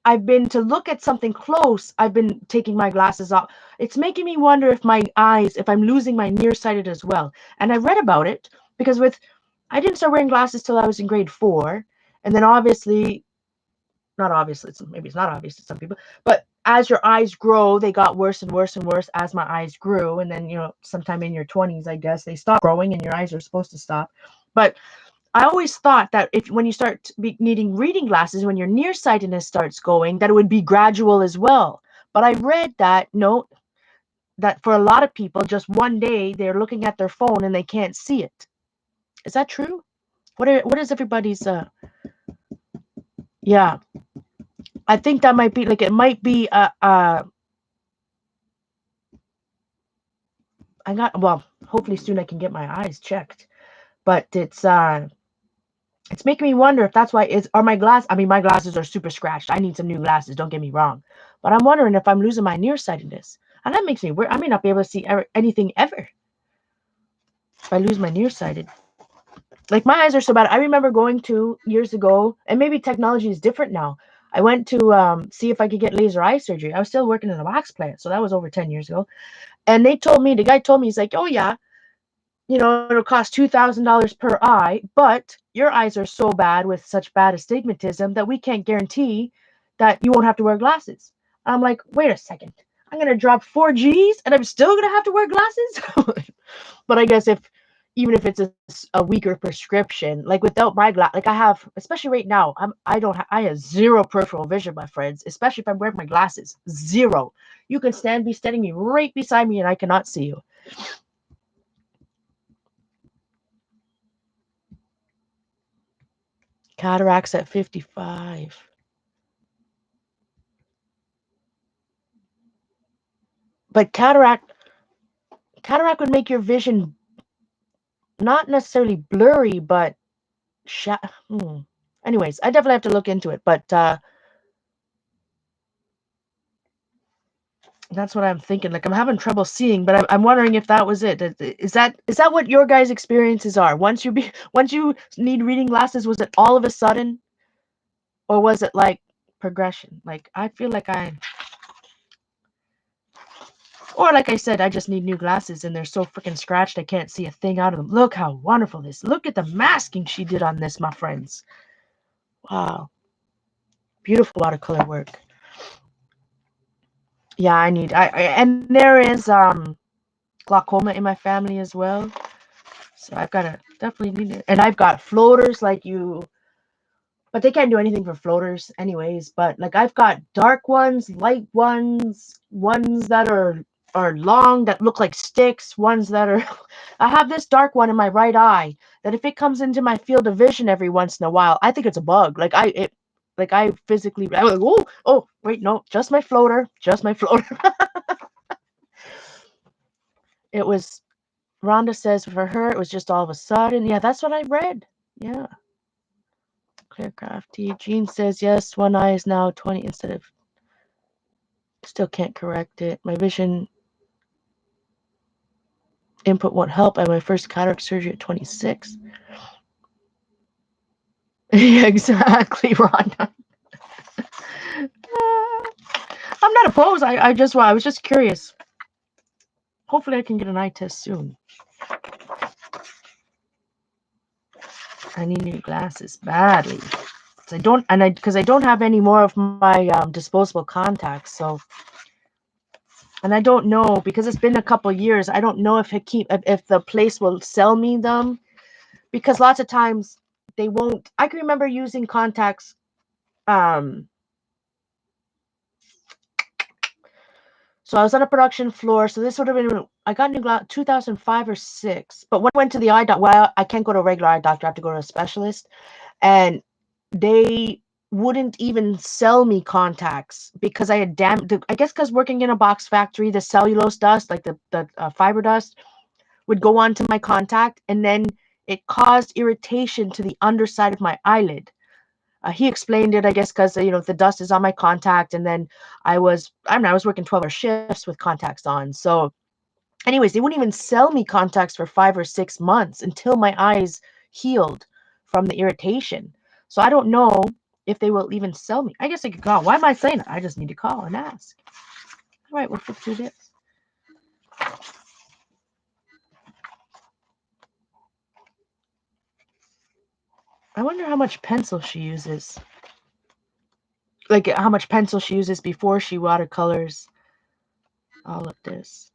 I've been to look at something close, I've been taking my glasses off. It's making me wonder if if I'm losing my nearsighted as well. And I read about it because I didn't start wearing glasses till I was in grade 4. And then obviously, not obviously, maybe it's not obvious to some people, but as your eyes grow, they got worse and worse and worse as my eyes grew. And then, sometime in your 20s, I guess, they stop growing and your eyes are supposed to stop. But I always thought that when you start needing reading glasses, when your nearsightedness starts going, that it would be gradual as well. But I read that, that for a lot of people, just one day they're looking at their phone and they can't see it. Is that true? What is everybody's, yeah. I think that might be, it might be, hopefully soon I can get my eyes checked. But it's making me wonder if that's why my glasses are super scratched. I need some new glasses, don't get me wrong. But I'm wondering if I'm losing my nearsightedness. And that makes me weird. I may not be able to see anything ever if I lose my nearsighted. Like, my eyes are so bad. I remember going to, years ago, and maybe technology is different now. I went to see if I could get laser eye surgery. I was still working in a wax plant, so that was over 10 years ago. And the guy told me, he's like, oh yeah, it'll cost $2,000 per eye, but your eyes are so bad with such bad astigmatism that we can't guarantee that you won't have to wear glasses. I'm like, wait a second. I'm going to drop 4 Gs and I'm still going to have to wear glasses? But I guess even if it's a weaker prescription, like without my glass, like I have, especially right now, I have zero peripheral vision, my friends, especially if I'm wearing my glasses. Zero. You can be standing me right beside me and I cannot see you. Cataracts at 55. But cataract would make your vision not necessarily blurry, but hmm. Anyways, I definitely have to look into it. But that's what I'm thinking. Like I'm having trouble seeing, but I'm wondering if that was it. Is that what your guys' experiences are? Once you need reading glasses, was it all of a sudden, or was it like progression? Like I feel like or like I said, I just need new glasses and they're so freaking scratched I can't see a thing out of them. Look how wonderful this. Look at the masking she did on this, my friends. Wow. Beautiful watercolor work. Yeah, and there is glaucoma in my family as well. So I've got to definitely need it. And I've got floaters but they can't do anything for floaters anyways. But like I've got dark ones, light ones that are long that look like sticks, ones that are I have this dark one in my right eye that if it comes into my field of vision every once in a while, I think it's a bug. I physically I was like, oh wait, no, just my floater. Just my floater. It was Rhonda says for her it was just all of a sudden. Yeah, that's what I read. Yeah. Clearcrafty. Jean says yes, one eye is now 20 instead of still can't correct it. My vision input won't help. I had my first cataract surgery at 26. Yeah, exactly, Rhonda. I'm not opposed. I was just curious. Hopefully I can get an eye test soon. I need new glasses badly. Because I don't have any more of my disposable contacts. So, and I don't know because it's been a couple years. I don't know if if the place will sell me them because lots of times they won't. I can remember using contacts. So I was on a production floor. So this would have been I got new glass 2005 or 6. But when I went to the eye doctor, well, I can't go to a regular eye doctor. I have to go to a specialist, and they wouldn't even sell me contacts because I had I guess because working in a box factory, the cellulose dust, like the fiber dust, would go onto my contact, and then it caused irritation to the underside of my eyelid. He explained it, I guess, because the dust is on my contact, and then I was working 12-hour shifts with contacts on. So, anyways, they wouldn't even sell me contacts for 5 or 6 months until my eyes healed from the irritation. So I don't know if they will even sell me. I guess I could call. Why am I saying that? I just need to call and ask. All right, we'll flip through this. I wonder how much pencil she uses. Like how much pencil she uses before she watercolors all of this.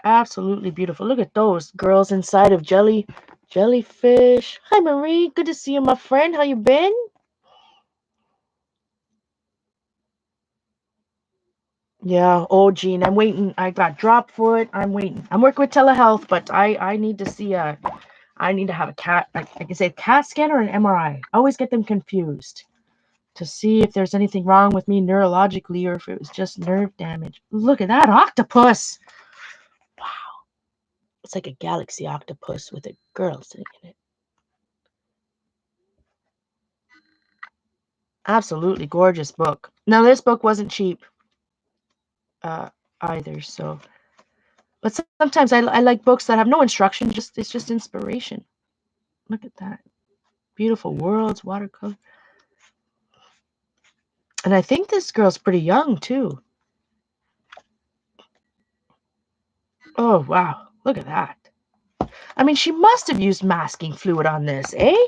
Absolutely beautiful. Look at those girls inside of jellyfish. Hi Marie, good to see you, my friend. How you been? Yeah, oh Gene, I'm waiting. I got drop foot. I'm waiting. I'm working with telehealth, but I need to see I need to have a cat like I say CAT scan or an MRI. I always get them confused to see if there's anything wrong with me neurologically or if it was just nerve damage. Look at that octopus. Wow. It's like a galaxy octopus with a girl sitting in it. Absolutely gorgeous book. Now this book wasn't cheap uh, either, so but sometimes I like books that have no instruction, just it's just inspiration. Look at that. Beautiful worlds, watercolor. And I think this girl's pretty young too. Oh wow. Look at that. I mean, she must have used masking fluid on this, eh?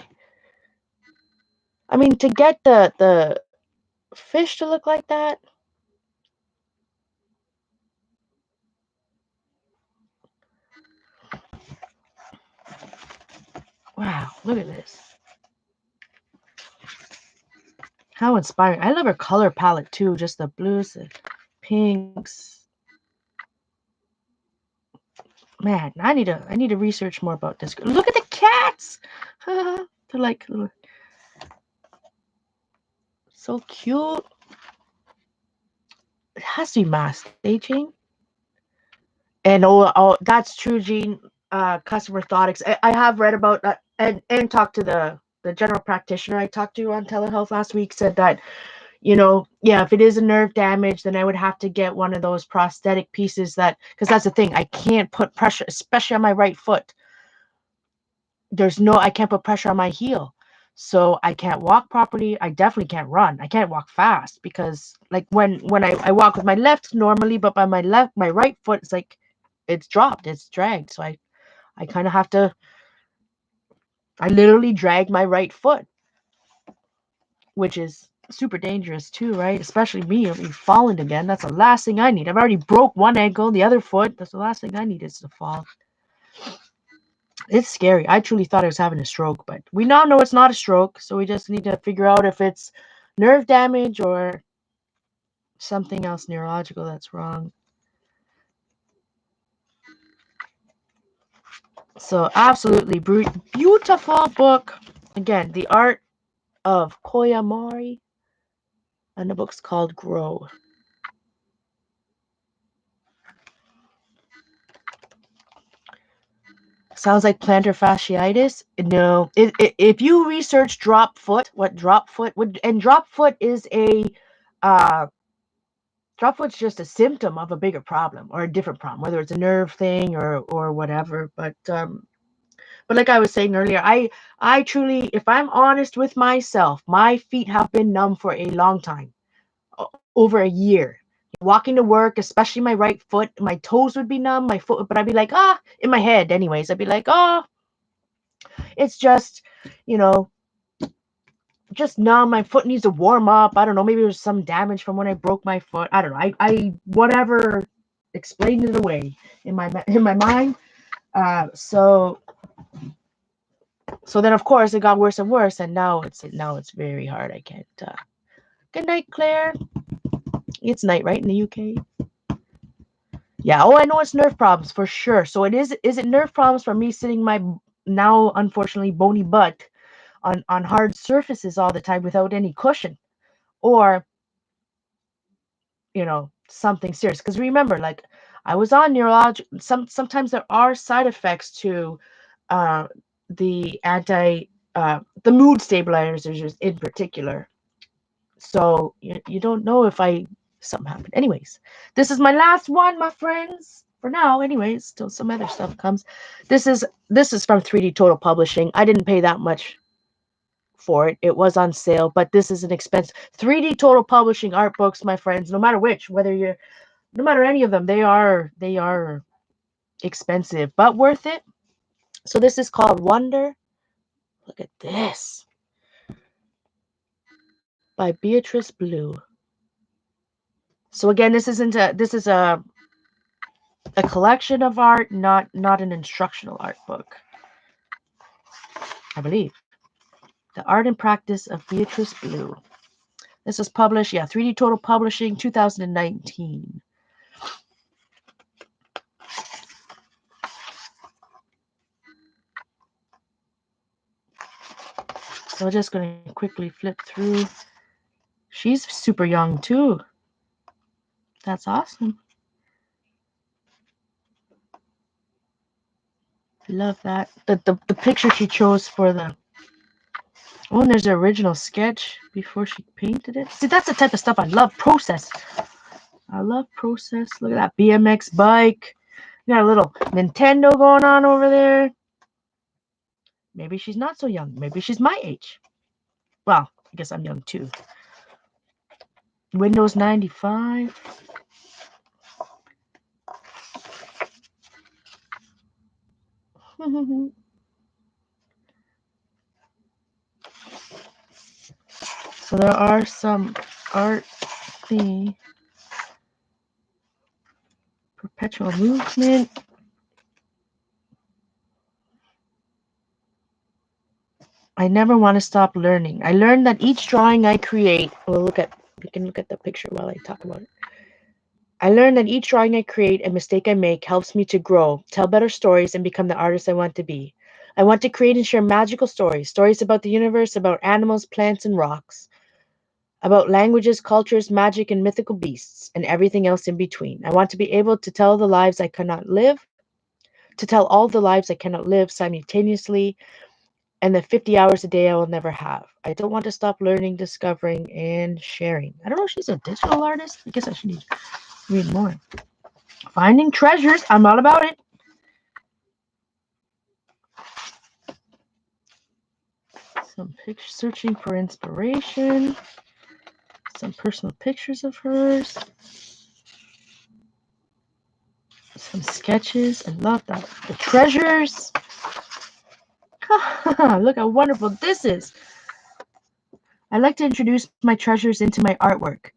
I mean, to get the fish to look like that. Wow, look at this. How inspiring. I love her color palette too, just the blues, the pinks. Man, I need to research more about this. Look at the cats. They're like so cute. It has to be mass staging. And that's true, Gene. Customer thought. I have read about that and talked to the general practitioner I talked to on telehealth last week. Said that, yeah, if it is a nerve damage, then I would have to get one of those prosthetic pieces because that's the thing. I can't put pressure, especially on my right foot. I can't put pressure on my heel. So I can't walk properly. I definitely can't run. I can't walk fast because like when I walk with my left normally, but by my right foot, it's like it's dropped, it's dragged. So I kind of have to, I literally drag my right foot, which is super dangerous too, right? Especially me, if you've fallen again. That's the last thing I need. I've already broke one ankle, the other foot. That's the last thing I need is to fall. It's scary. I truly thought I was having a stroke, but we now know it's not a stroke. So we just need to figure out if it's nerve damage or something else neurological that's wrong. So absolutely beautiful book. Again, The Art of Koyamori. And the book's called Grow. Sounds like plantar fasciitis. No, if you research drop foot, what drop foot would, and drop foot is uh, drop foot's just a symptom of a bigger problem or a different problem, whether it's a nerve thing or whatever. But like I was saying earlier, I truly, if I'm honest with myself, my feet have been numb for a long time, over a year. Walking to work, especially my right foot, my toes would be numb, my foot, but I'd be like, in my head, anyways, I'd be like, it's just, you know, just numb. My foot needs to warm up. I don't know. Maybe there's some damage from when I broke my foot. I don't know. I whatever explained it away in my mind. So then of course it got worse and worse, and now it's very hard. I can't. Good night, Claire. It's night, right, in the UK? Yeah. Oh, I know it's nerve problems for sure. So it is. Is it nerve problems from me sitting my now unfortunately bony butt on hard surfaces all the time without any cushion, or something serious? Because remember, like I was on neurologic. Sometimes there are side effects to uh, the the mood stabilizers in particular. So you don't know if something happened. Anyways, this is my last one, my friends. For now, anyways, till some other stuff comes. This is from 3D Total Publishing. I didn't pay that much for it. It was on sale, but this is an expense. 3D Total Publishing art books, my friends. No matter which, no matter any of them, they are expensive, but worth it. So this is called Wonder. Look at this, by Beatrice Blue. So again, this is a collection of art, not an instructional art book. I believe. The Art and Practice of Beatrice Blue. This was published, 3D Total Publishing, 2019. So we're just going to quickly flip through. She's super young too. That's awesome. Love that. The picture she chose for the... Oh, and there's the original sketch before she painted it. See, that's the type of stuff I love. Process. I love process. Look at that BMX bike. You got a little Nintendo going on over there. Maybe she's not so young. Maybe she's my age. Well, I guess I'm young too. Windows 95. So there are some art, the perpetual movement. I never want to stop learning. I learned that each drawing I create, we can look at the picture while I talk about it. I learned that each drawing I create and mistake I make helps me to grow, tell better stories, and become the artist I want to be. I want to create and share magical stories, stories about the universe, about animals, plants, and rocks, about languages, cultures, magic, and mythical beasts, and everything else in between. I want to be able to tell the lives I cannot live, to tell all the lives I cannot live simultaneously, and the 50 hours a day I will never have. I don't want to stop learning, discovering, and sharing. I don't know if she's a digital artist. I guess I should read more. Finding treasures. I'm all about it. Some pictures, searching for inspiration. Some personal pictures of hers. Some sketches. I love that. The treasures. Look how wonderful this is. I like to introduce my treasures into my artwork,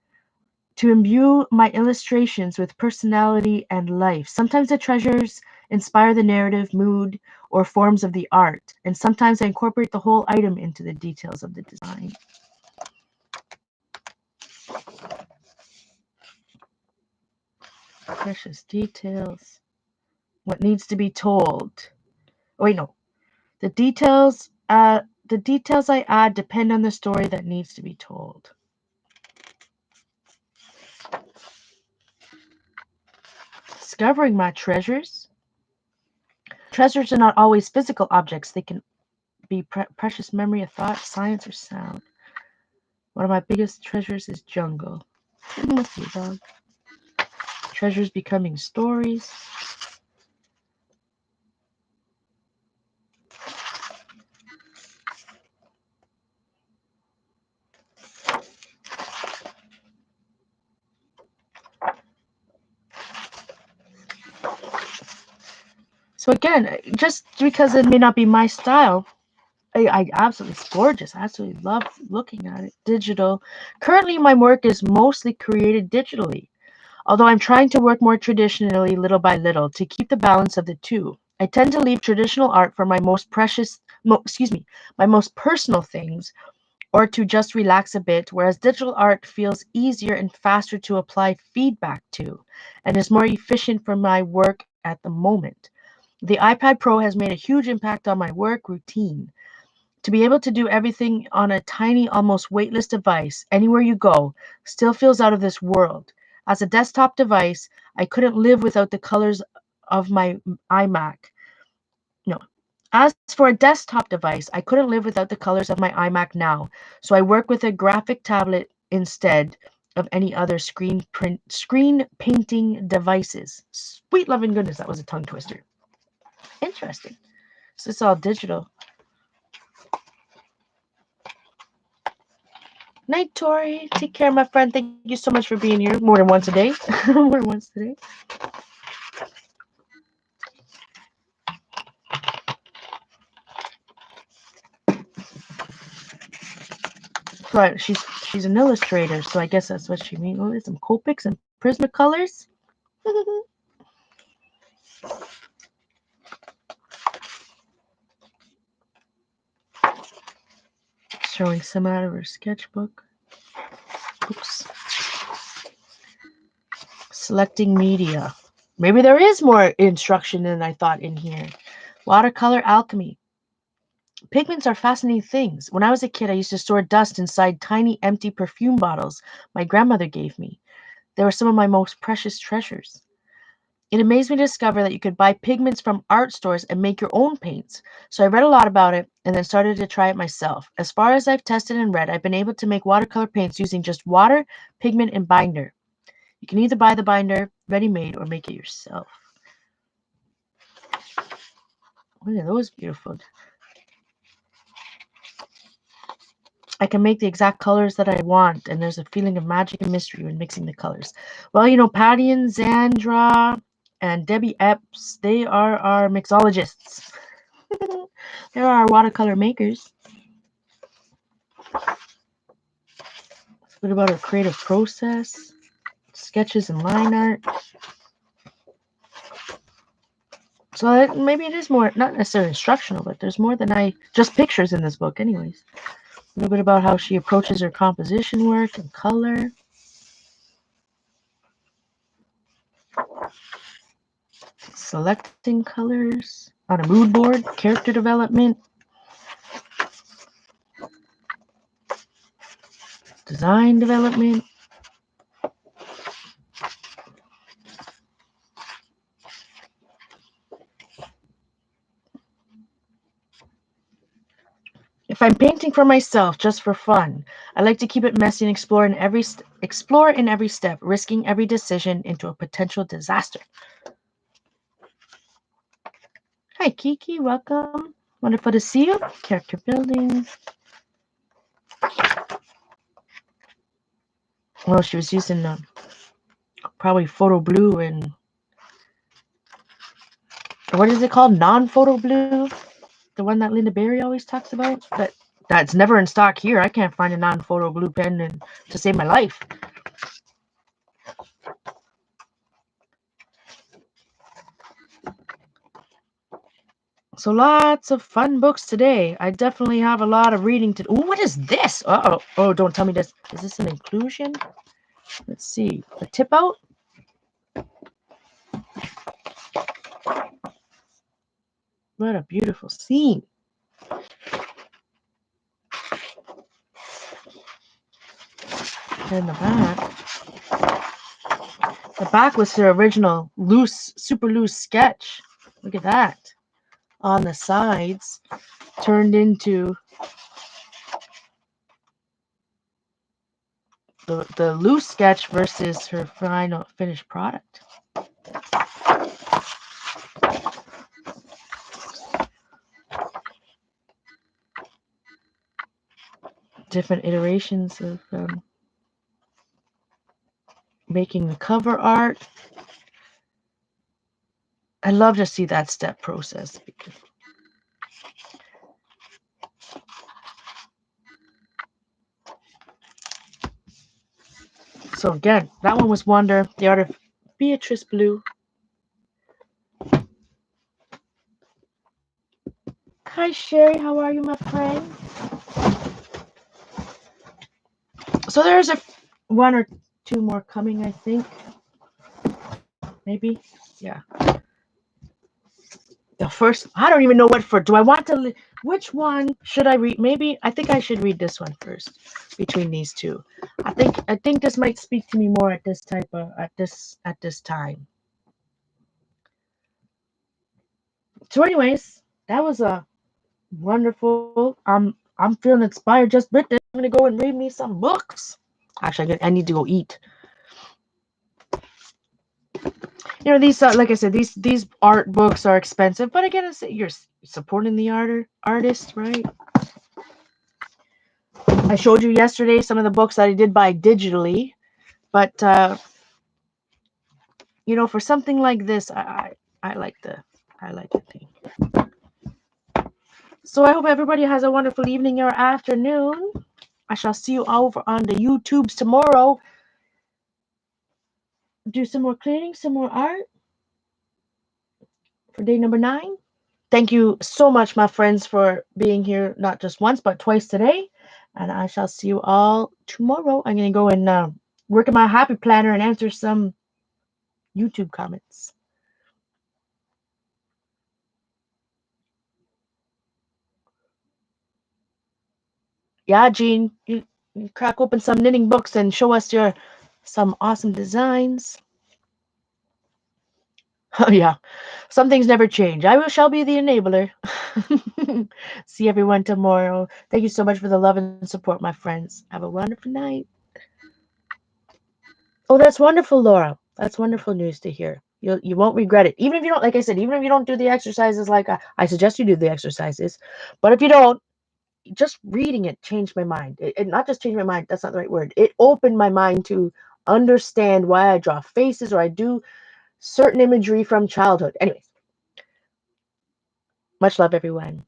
to imbue my illustrations with personality and life. Sometimes the treasures inspire the narrative, mood, or forms of the art, and sometimes I incorporate the whole item into the details of the design. Precious details. What needs to be told? Oh, wait, no. The details I add depend on the story that needs to be told. Discovering my treasures. Treasures are not always physical objects. They can be precious memory, a thought, science, or sound. One of my biggest treasures is jungle. With you, dog. Treasures becoming stories. So again, just because it may not be my style, I absolutely, it's gorgeous. I absolutely love looking at it. Digital. Currently, my work is mostly created digitally, although I'm trying to work more traditionally little by little to keep the balance of the two. I tend to leave traditional art for my most my most personal things, or to just relax a bit, whereas digital art feels easier and faster to apply feedback to, and is more efficient for my work at the moment. The iPad Pro has made a huge impact on my work routine. To be able to do everything on a tiny, almost weightless device, anywhere you go, still feels out of this world. As a desktop device, I couldn't live without the colors of my iMac. No. As for a desktop device, I couldn't live without the colors of my iMac now, so I work with a graphic tablet instead of any other screen painting devices. Sweet loving goodness, that was a tongue twister. Interesting. So it's all digital. Night, Tori. Take care, my friend. Thank you so much for being here more than once a day. More than once a day. So she's an illustrator, so I guess that's what she means. Oh, there's some Copics and Prismacolors. Showing some out of her sketchbook. Oops. Selecting media. Maybe there is more instruction than I thought in here. Watercolor alchemy. Pigments are fascinating things. When I was a kid, I used to store dust inside tiny empty perfume bottles my grandmother gave me. They were some of my most precious treasures. It amazed me to discover that you could buy pigments from art stores and make your own paints. So I read a lot about it and then started to try it myself. As far as I've tested and read, I've been able to make watercolor paints using just water, pigment, and binder. You can either buy the binder ready-made or make it yourself. Look at those beautiful. I can make the exact colors that I want, and there's a feeling of magic and mystery when mixing the colors. Well, you know, Patty and Zandra and Debbie Epps, they are our mixologists. There are watercolor makers. What about her creative process? Sketches and line art. So maybe it is more, not necessarily instructional, but there's more than just pictures in this book anyways. A little bit about how she approaches her composition work and color. Selecting colors on a mood board, character development, design development. If I'm painting for myself, just for fun, I like to keep it messy and explore in every step, risking every decision into a potential disaster. Hi, Kiki. Welcome. Wonderful to see you. Character building. Well, she was using probably photo blue and what is it called? Non-photo blue, the one that Lynda Barry always talks about. That's never in stock here. I can't find a non-photo blue pen to save my life. So lots of fun books today. I definitely have a lot of reading to do. Ooh, what is this? Uh-oh. Oh, don't tell me this. Is this an inclusion? Let's see. A tip out? What a beautiful scene. And the back. The back was her original super loose sketch. Look at that. On the sides, turned into the loose sketch versus her final finished product. Different iterations of making the cover art. I love to see that step process. So again, that one was Wonder, the art of Beatrice Blue. Hi Sherry, how are you, my friend? So there's one or two more coming, I think. Maybe, yeah. The first, I don't even know what for. Do I want to? Which one should I read? Maybe I think I should read this one first. Between these two, I think this might speak to me more at this time. So, anyways, that was a wonderful. I'm feeling inspired just with this. I'm gonna go and read me some books. Actually, I need to go eat. You know, these like I said, these art books are expensive, but again, you're supporting the artist, right? I showed you yesterday some of the books that I did buy digitally, but you know, for something like this, I like the thing. So I hope everybody has a wonderful evening or afternoon. I shall see you over on the YouTubes tomorrow. Do some more cleaning, some more art for day number 9. Thank you so much, my friends, for being here not just once but twice today. And I shall see you all tomorrow. I'm going to go and work in my happy planner and answer some YouTube comments. Yeah, Jean, you crack open some knitting books and show us some awesome designs. Oh yeah, some things never change. Shall be the enabler. See everyone tomorrow. Thank you so much for the love and support, my friends. Have a wonderful night. Oh, that's wonderful, Laura. That's wonderful news to hear. You won't regret it. Even if you don't, like I said, even if you don't do the exercises like I suggest you do the exercises, but if you don't, just reading it changed my mind. It not just changed my mind, that's not the right word. It opened my mind to understand why I draw faces or I do certain imagery from childhood. Anyways, Much love, everyone.